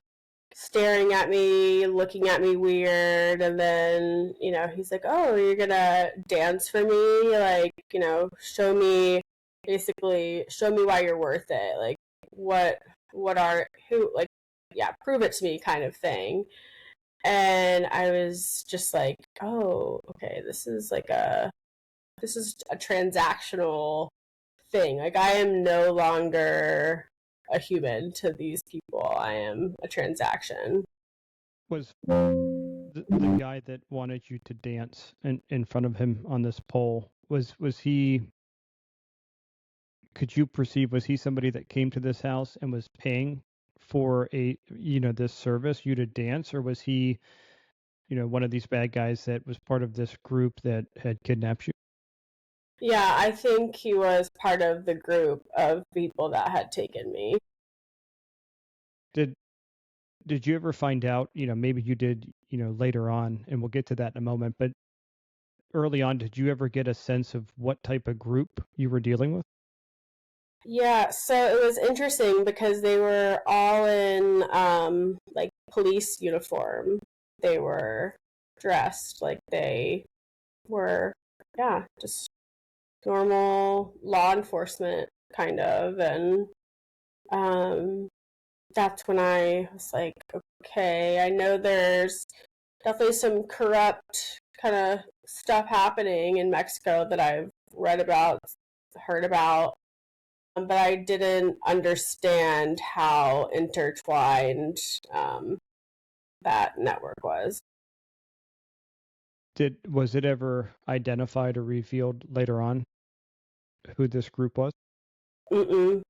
staring at me, looking at me weird, and then, he's like, "Oh, you're gonna dance for me? Like, show me why you're worth it. Like, what are who like, yeah, prove it to me," kind of thing. And I was just like, "Oh, okay, this is a transactional thing. Like, I am no longer a human to these people. I am a transaction." Was the guy that wanted you to dance in front of him on this pole, was he, could you perceive, was he somebody that came to this house and was paying for this service, you to dance, or was he, one of these bad guys that was part of this group that had kidnapped you? Yeah, I think he was part of the group of people that had taken me. Did did you ever find out, maybe you did, later on, and we'll get to that in a moment, but early on, did you ever get a sense of what type of group you were dealing with? Yeah, so it was interesting because they were all in like police uniform. They were dressed like they were, yeah, just normal law enforcement kind of. And um that's when I was like, okay, I know there's definitely some corrupt kind of stuff happening in Mexico that I've read about, heard about, but I didn't understand how intertwined um, that network was. Was it ever identified or revealed later on who this group was? Mm-mm,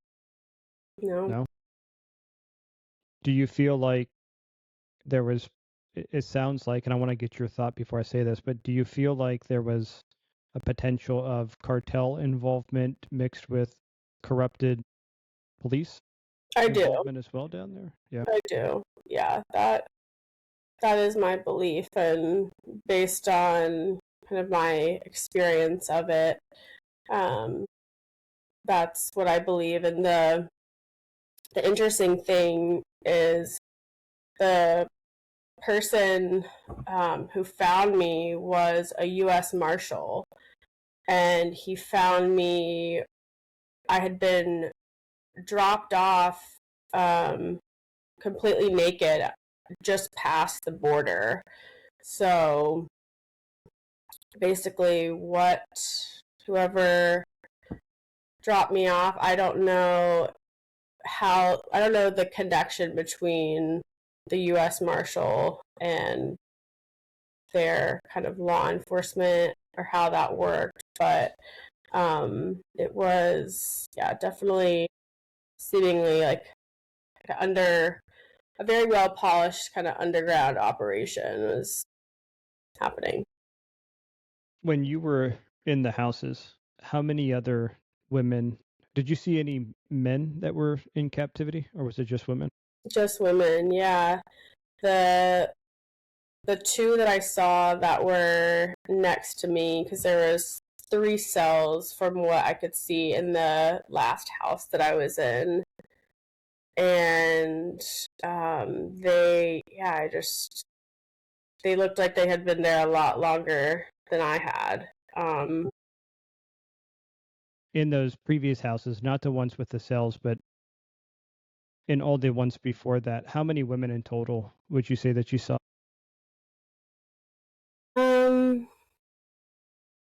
no. No. Do you feel like there was, it sounds like, and I want to get your thought before I say this, but do you feel like there was a potential of cartel involvement mixed with corrupted police I do. involvement as well down there? Yeah. I do. Yeah, that is my belief, and based on kind of my experience of it, um, that's what I believe. And the interesting thing is the person who found me was a U.S. Marshal, and he found me. I had been dropped off um, completely naked just past the border. So basically, what whoever dropped me off, I don't know the connection between the U.S. Marshal and their kind of law enforcement or how that worked, but it was, yeah, definitely seemingly like under a very well polished kind of underground operation was happening. When you were in the houses, how many other women, did you see any men that were in captivity, or was it just women? Just women, yeah. The the two that I saw that were next to me, because there was three cells from what I could see in the last house that I was in, and they, yeah, I just they looked like they had been there a lot longer than I had. In those previous houses, not the ones with the cells, but in all the ones before that, how many women in total would you say that you saw?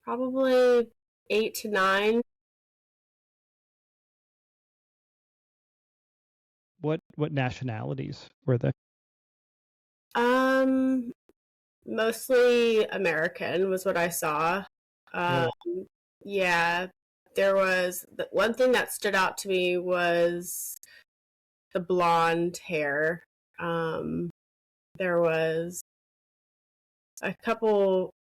Probably 8 to 9. What nationalities were they? Mostly American was what I saw. Really? Yeah, there was the one thing that stood out to me was the blonde hair. There was a couple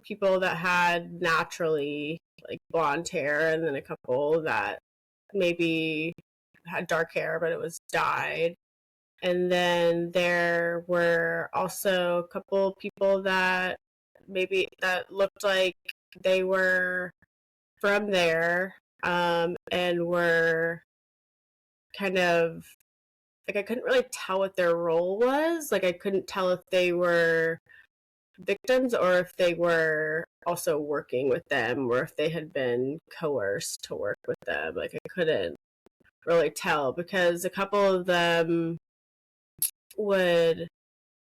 people that had naturally like blonde hair, and then a couple that maybe had dark hair, but it was dyed. And then there were also a couple people that maybe that looked like they were from there, and were kind of like I couldn't really tell what their role was. Like I couldn't tell if they were victims or if they were also working with them or if they had been coerced to work with them. Like I couldn't really tell because a couple of them would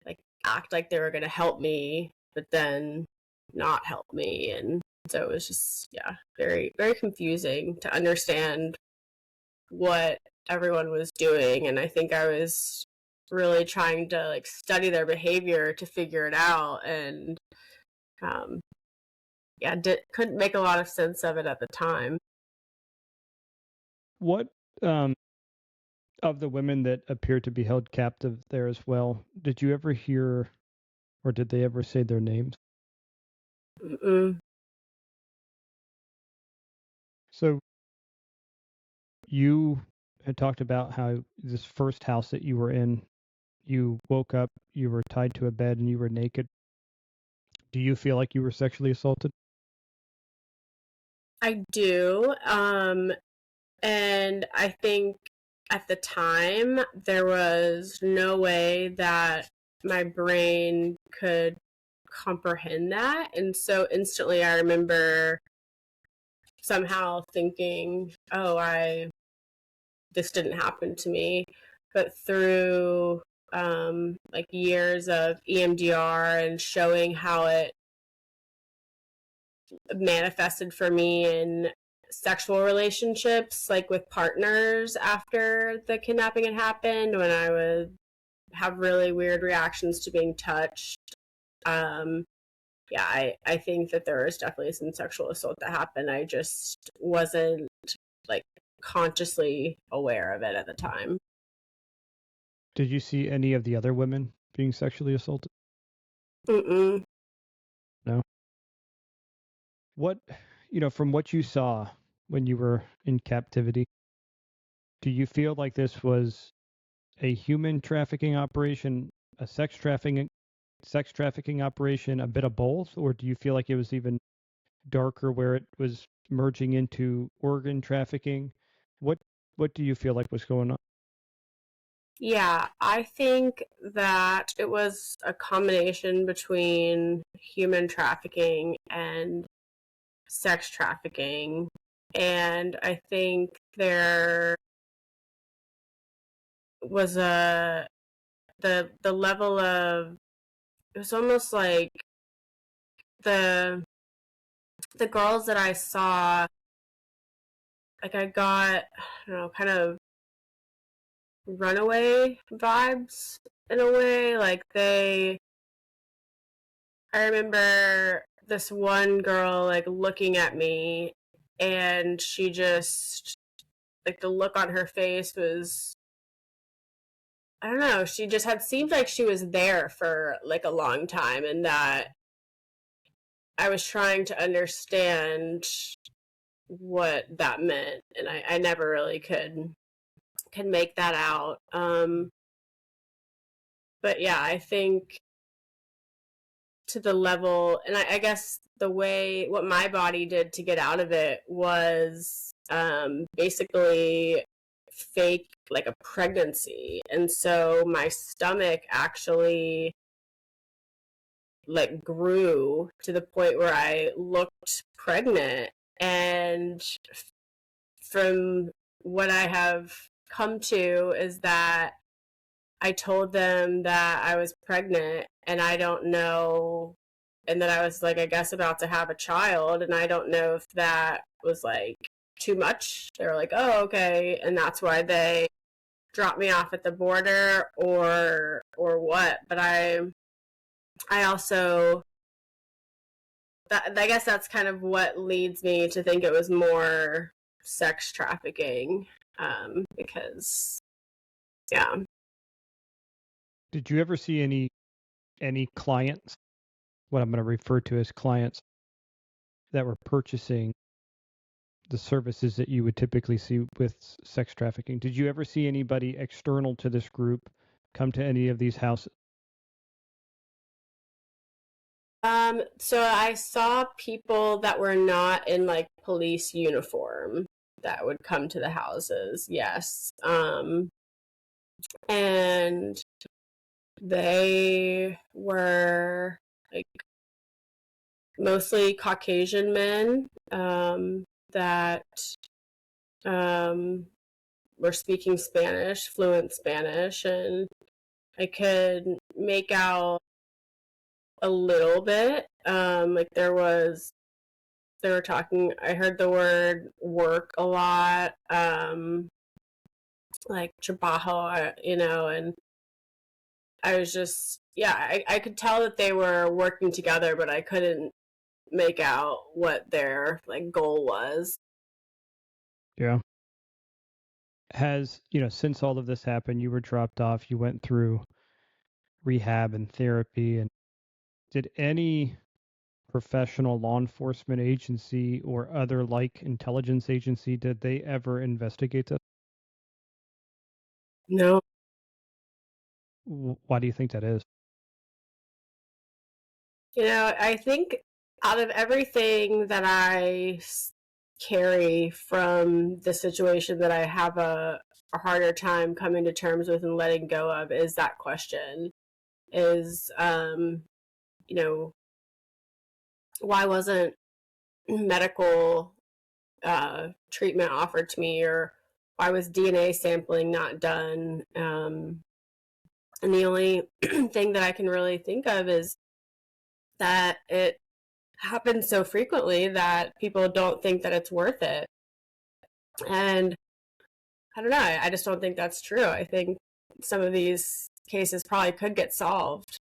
like act like they were going to help me but then not help me, and so it was just very very confusing to understand what everyone was doing. And I think I was really trying to like study their behavior to figure it out, and um couldn't make a lot of sense of it at the time. What of the women that appeared to be held captive there as well, did you ever hear or did they ever say their names? Mm-mm. So you had talked about how this first house that you were in, you woke up, you were tied to a bed, and you were naked. Do you feel like you were sexually assaulted? I do. And I think at the time there was no way that my brain could comprehend that. And so instantly I remember somehow thinking, oh, this didn't happen to me. But through like years of EMDR and showing how it manifested for me in sexual relationships, like with partners after the kidnapping had happened, when I would have really weird reactions to being touched. I think that there was definitely some sexual assault that happened. I just wasn't like consciously aware of it at the time. Did you see any of the other women being sexually assaulted? Mm-mm. No. What, from what you saw when you were in captivity, do you feel like this was a human trafficking operation, a sex trafficking operation, a bit of both, or do you feel like it was even darker where it was merging into organ trafficking? What what do you feel like was going on? Yeah, I think that it was a combination between human trafficking and sex trafficking. And I think there was the level of, it was almost like the the girls that I saw, like I got, I don't know, kind of runaway vibes in a way. I remember this one girl like looking at me, and she just, like the look on her face was, I don't know, she just had seemed like she was there for like a long time, and that I was trying to understand what that meant, and I never really could make that out. But yeah, I think to the level, and I guess the way what my body did to get out of it was basically fake like a pregnancy, and so my stomach actually like grew to the point where I looked pregnant. And from what I have come to is that I told them that I was pregnant and I don't know, and that I was like, I guess about to have a child. And I don't know if that was like too much. They were like, oh, okay. And that's why they dropped me off at the border or what. But I also, I guess that's kind of what leads me to think it was more sex trafficking, because, yeah. Did you ever see any clients, what I'm going to refer to as clients, that were purchasing the services that you would typically see with sex trafficking? Did you ever see anybody external to this group come to any of these houses? So I saw people that were not in like police uniform that would come to the houses, yes. And they were like mostly Caucasian men, that were speaking Spanish, fluent Spanish, and I could make out a little bit. Like they were talking, I heard the word work a lot, like trabajo, and I was just, yeah, I could tell that they were working together, but I couldn't make out what their like goal was. Yeah. Has, since all of this happened, you were dropped off, you went through rehab and therapy, and did any professional law enforcement agency or other like intelligence agency, did they ever investigate this? No. Why do you think that is? I think out of everything that I carry from the situation that I have a harder time coming to terms with and letting go of is that question is, why wasn't medical treatment offered to me, or why was DNA sampling not done? And the only thing that I can really think of is that it happens so frequently that people don't think that it's worth it. And I don't know, I just don't think that's true. I think some of these cases probably could get solved.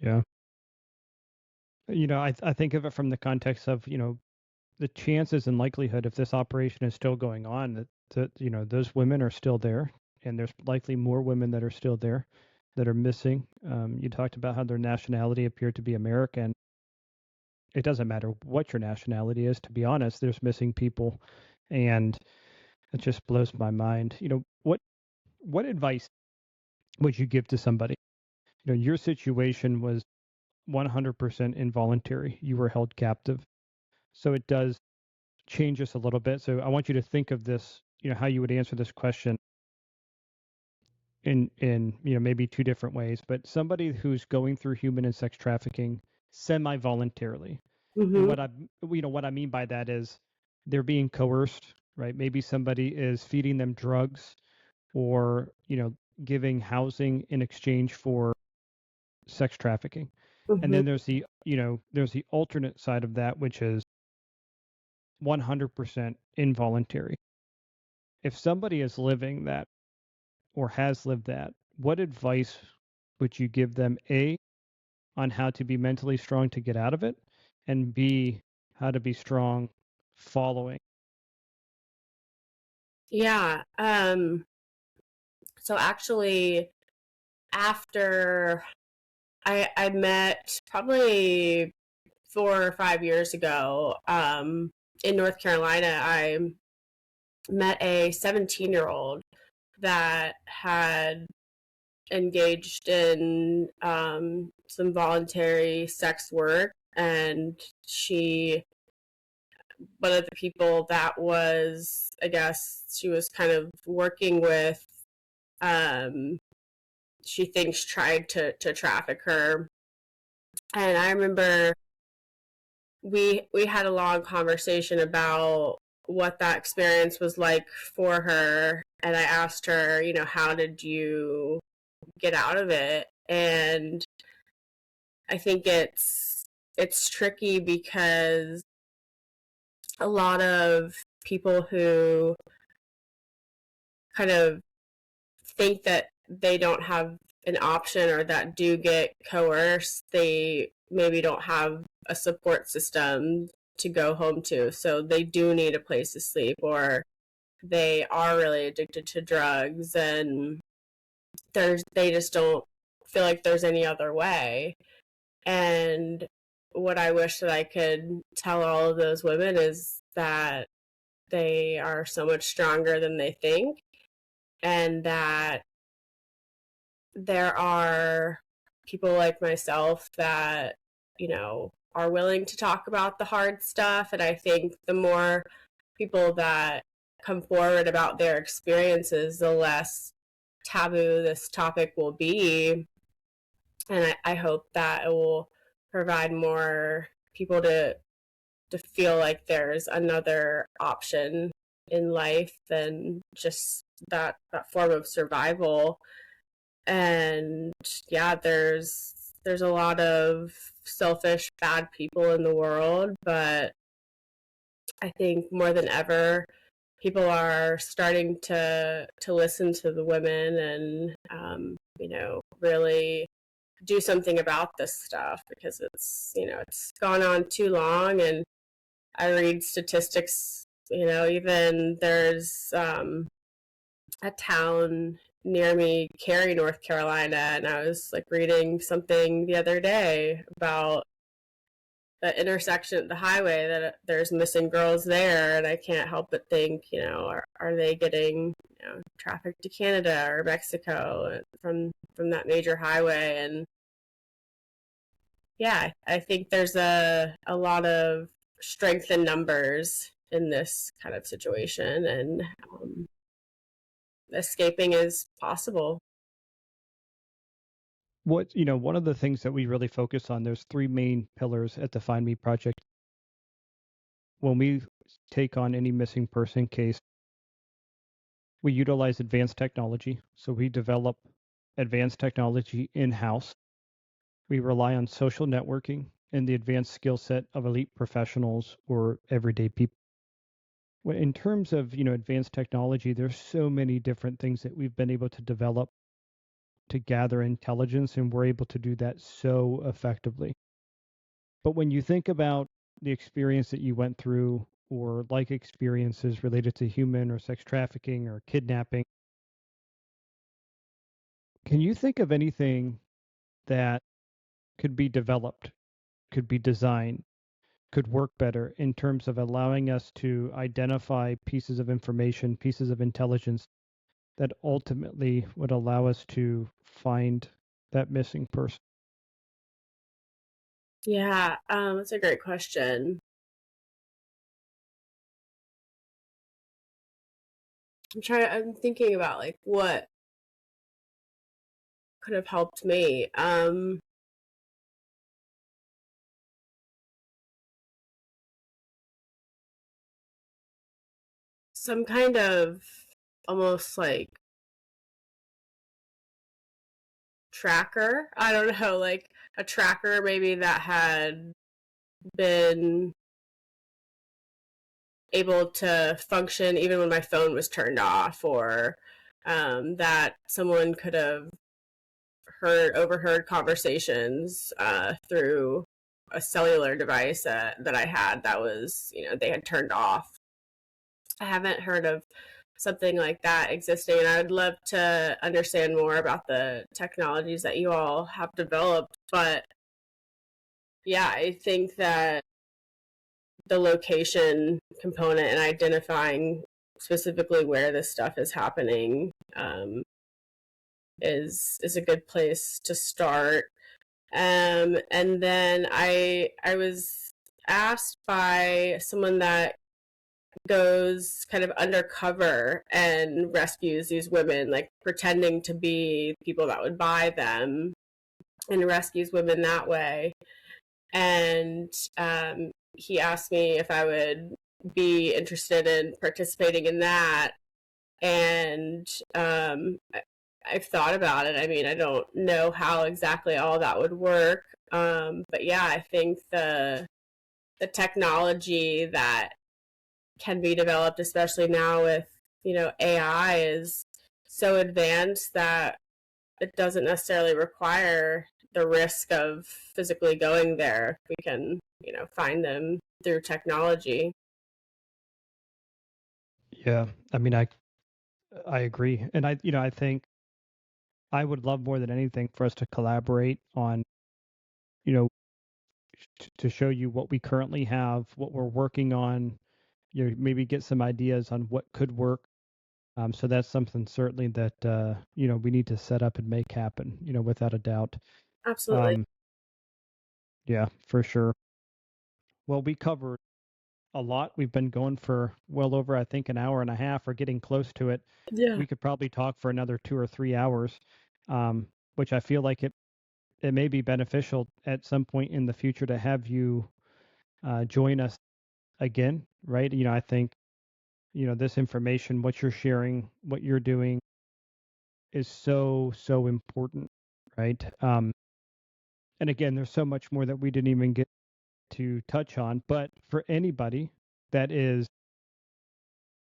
Yeah. I think of it from the context of, the chances and likelihood if this operation is still going on that those women are still there, and there's likely more women that are still there that are missing. You talked about how their nationality appeared to be American. It doesn't matter what your nationality is, to be honest, there's missing people, and it just blows my mind. What advice would you give to somebody? Your situation was 100% involuntary. You were held captive. So it does change us a little bit. So I want you to think of this, how you would answer this question in maybe two different ways. But somebody who's going through human and sex trafficking semi-voluntarily. And Mm-hmm. what I mean by that is they're being coerced, right? Maybe somebody is feeding them drugs or, giving housing in exchange for sex trafficking. And Mm-hmm. then there's the alternate side of that, which is 100% involuntary. If somebody is living that or has lived that, what advice would you give them, A, on how to be mentally strong to get out of it, and B, how to be strong following? Yeah. So actually, after I met probably 4 or 5 years ago, in North Carolina, I met a 17-year-old that had engaged in, some voluntary sex work. And one of the people that was, I guess, she was kind of working with, um, she thinks tried to traffic her. And I remember we had a long conversation about what that experience was like for her, and I asked her, how did you get out of it? And I think it's tricky because a lot of people who kind of think that they don't have an option or that do get coerced, they maybe don't have a support system to go home to. So they do need a place to sleep, or they are really addicted to drugs, and they just don't feel like there's any other way. And what I wish that I could tell all of those women is that they are so much stronger than they think, and that there are people like myself that, are willing to talk about the hard stuff. And I think the more people that come forward about their experiences, the less taboo this topic will be. And I hope that it will provide more people to feel like there's another option in life than just that form of survival. And yeah, there's a lot of selfish bad people in the world, but I think more than ever people are starting to listen to the women, and really do something about this stuff, because it's gone on too long. And I read statistics, even there's a town near me, Carrie, North Carolina, and I was like reading something the other day about the intersection at the highway, that there's missing girls there, and I can't help but think, are they getting trafficked to Canada or Mexico from that major highway? And yeah, I think there's a lot of strength in numbers in this kind of situation, and escaping is possible. One of the things that we really focus on, there's three main pillars at the Find Me project. When we take on any missing person case, we utilize advanced technology. So we develop advanced technology in-house. We rely on social networking and the advanced skill set of elite professionals or everyday people. In terms of, advanced technology, there's so many different things that we've been able to develop to gather intelligence, and we're able to do that so effectively. But when you think about the experience that you went through, or like experiences related to human or sex trafficking or kidnapping, can you think of anything that could be developed, could be designed, could work better in terms of allowing us to identify pieces of information, pieces of intelligence that ultimately would allow us to find that missing person? Yeah, that's a great question. I'm thinking about like what could have helped me. Some kind of almost like tracker. I don't know, like a tracker maybe that had been able to function even when my phone was turned off, or that someone could have overheard conversations through a cellular device that I had that was, they had turned off. I haven't heard of something like that existing, and I would love to understand more about the technologies that you all have developed. But yeah, I think that the location component and identifying specifically where this stuff is happening is a good place to start. And then I was asked by someone that goes kind of undercover and rescues these women, like pretending to be people that would buy them. and rescues women that way. And he asked me if I would be interested in participating in that. And I've thought about it. I mean, I don't know how exactly all that would work. But yeah, I think the technology that can be developed, especially now with, AI, is so advanced that it doesn't necessarily require the risk of physically going there. We can, find them through technology. Yeah, I mean, I agree, and I think I would love more than anything for us to collaborate on, you know, to show you what we currently have, what we're working on, maybe get some ideas on what could work. So that's something certainly that we need to set up and make happen, without a doubt. Absolutely. Um, yeah, for sure. Well, we covered a lot. We've been going for well over, I think, an hour and a half, or getting close to it. Yeah. We could probably talk for another 2 or 3 hours, which I feel like it may be beneficial at some point in the future to have you join us again, right? I think this information, what you're sharing, what you're doing, is so important, right? And again, there's so much more that we didn't even get to touch on. But for anybody that is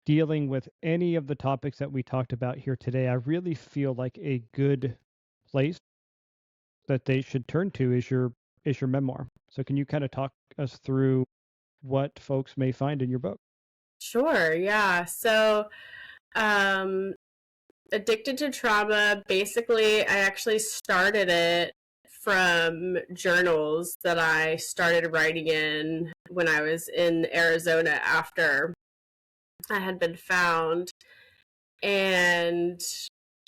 dealing with any of the topics that we talked about here today, I really feel like a good place that they should turn to is your memoir. So can you kind of talk us through what folks may find in your book? Sure. Yeah. So, um, Addicted to Trauma, basically, I actually started it from journals that I started writing in when I was in Arizona after I had been found. And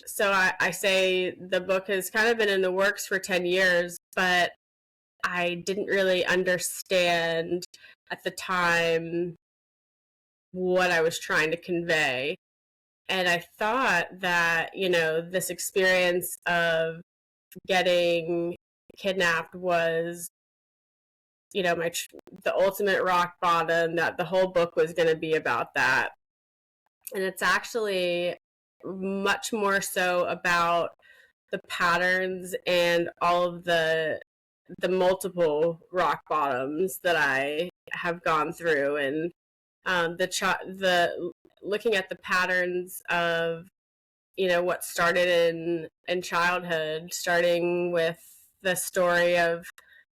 so I say the book has kind of been in the works for 10 years, but I didn't really understand at the time what I was trying to convey. And I thought that, this experience of getting kidnapped was, the ultimate rock bottom, that the whole book was going to be about that. And it's actually much more so about the patterns and all of the multiple rock bottoms that I have gone through, and the looking at the patterns of, what started in childhood, starting with the story of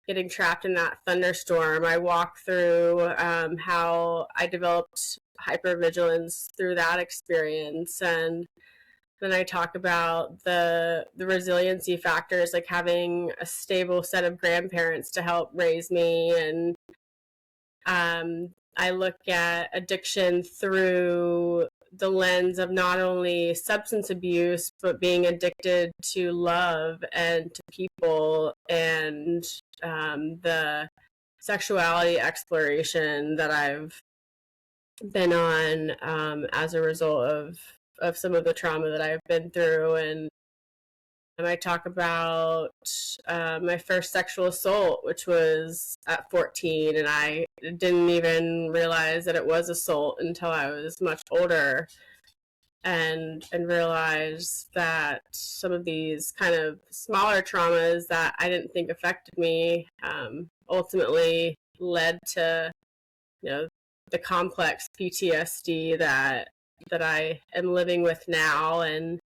getting trapped in that thunderstorm. I walk through how I developed hypervigilance through that experience, and then I talk about the resiliency factors, like having a stable set of grandparents to help raise me. And I look at addiction through the lens of not only substance abuse, but being addicted to love and to people, and the sexuality exploration that I've been on as a result of some of the trauma that I've been through. And I talk about my first sexual assault, which was at 14, and I didn't even realize that it was assault until I was much older, and realized that some of these kind of smaller traumas that I didn't think affected me ultimately led to, the complex PTSD that I am living with now. And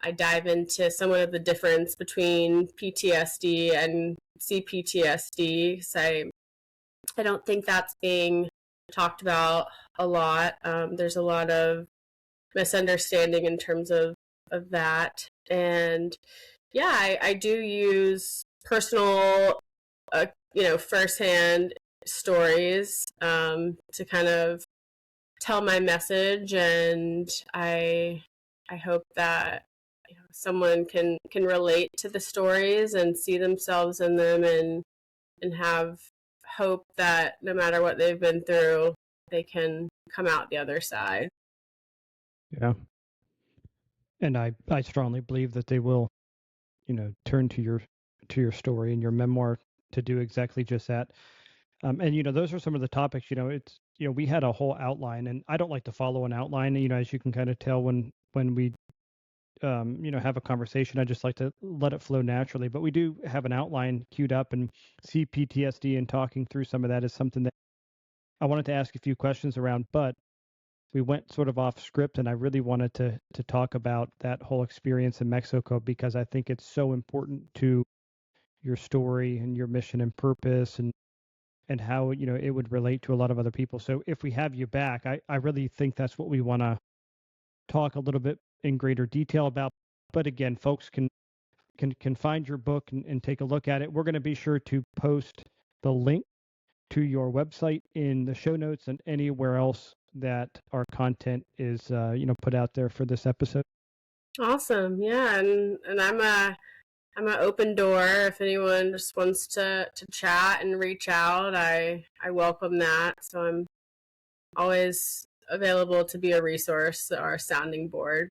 I dive into somewhat of the difference between PTSD and CPTSD. So I don't think that's being talked about a lot. There's a lot of misunderstanding in terms of that. And yeah, I do use personal, firsthand stories to kind of tell my message. And I hope that, someone can relate to the stories and see themselves in them, and have hope that no matter what they've been through, they can come out the other side. Yeah. And I strongly believe that they will. turn to your story and your memoir to do exactly just that. And those are some of the topics. It's we had a whole outline, and I don't like to follow an outline. As you can kind of tell when we have a conversation, I just like to let it flow naturally. But we do have an outline queued up, and CPTSD and talking through some of that is something that I wanted to ask a few questions around, but we went sort of off script, and I really wanted to talk about that whole experience in Mexico because I think it's so important to your story and your mission and purpose and how it would relate to a lot of other people. So if we have you back, I really think that's what we want to talk a little bit in greater detail about. But again, folks can find your book and take a look at it. We're going to be sure to post the link to your website in the show notes and anywhere else that our content is put out there for this episode. Awesome. Yeah, and I'm an open door. If anyone just wants to chat and reach out, I welcome that. So I'm always available to be a resource or a sounding board.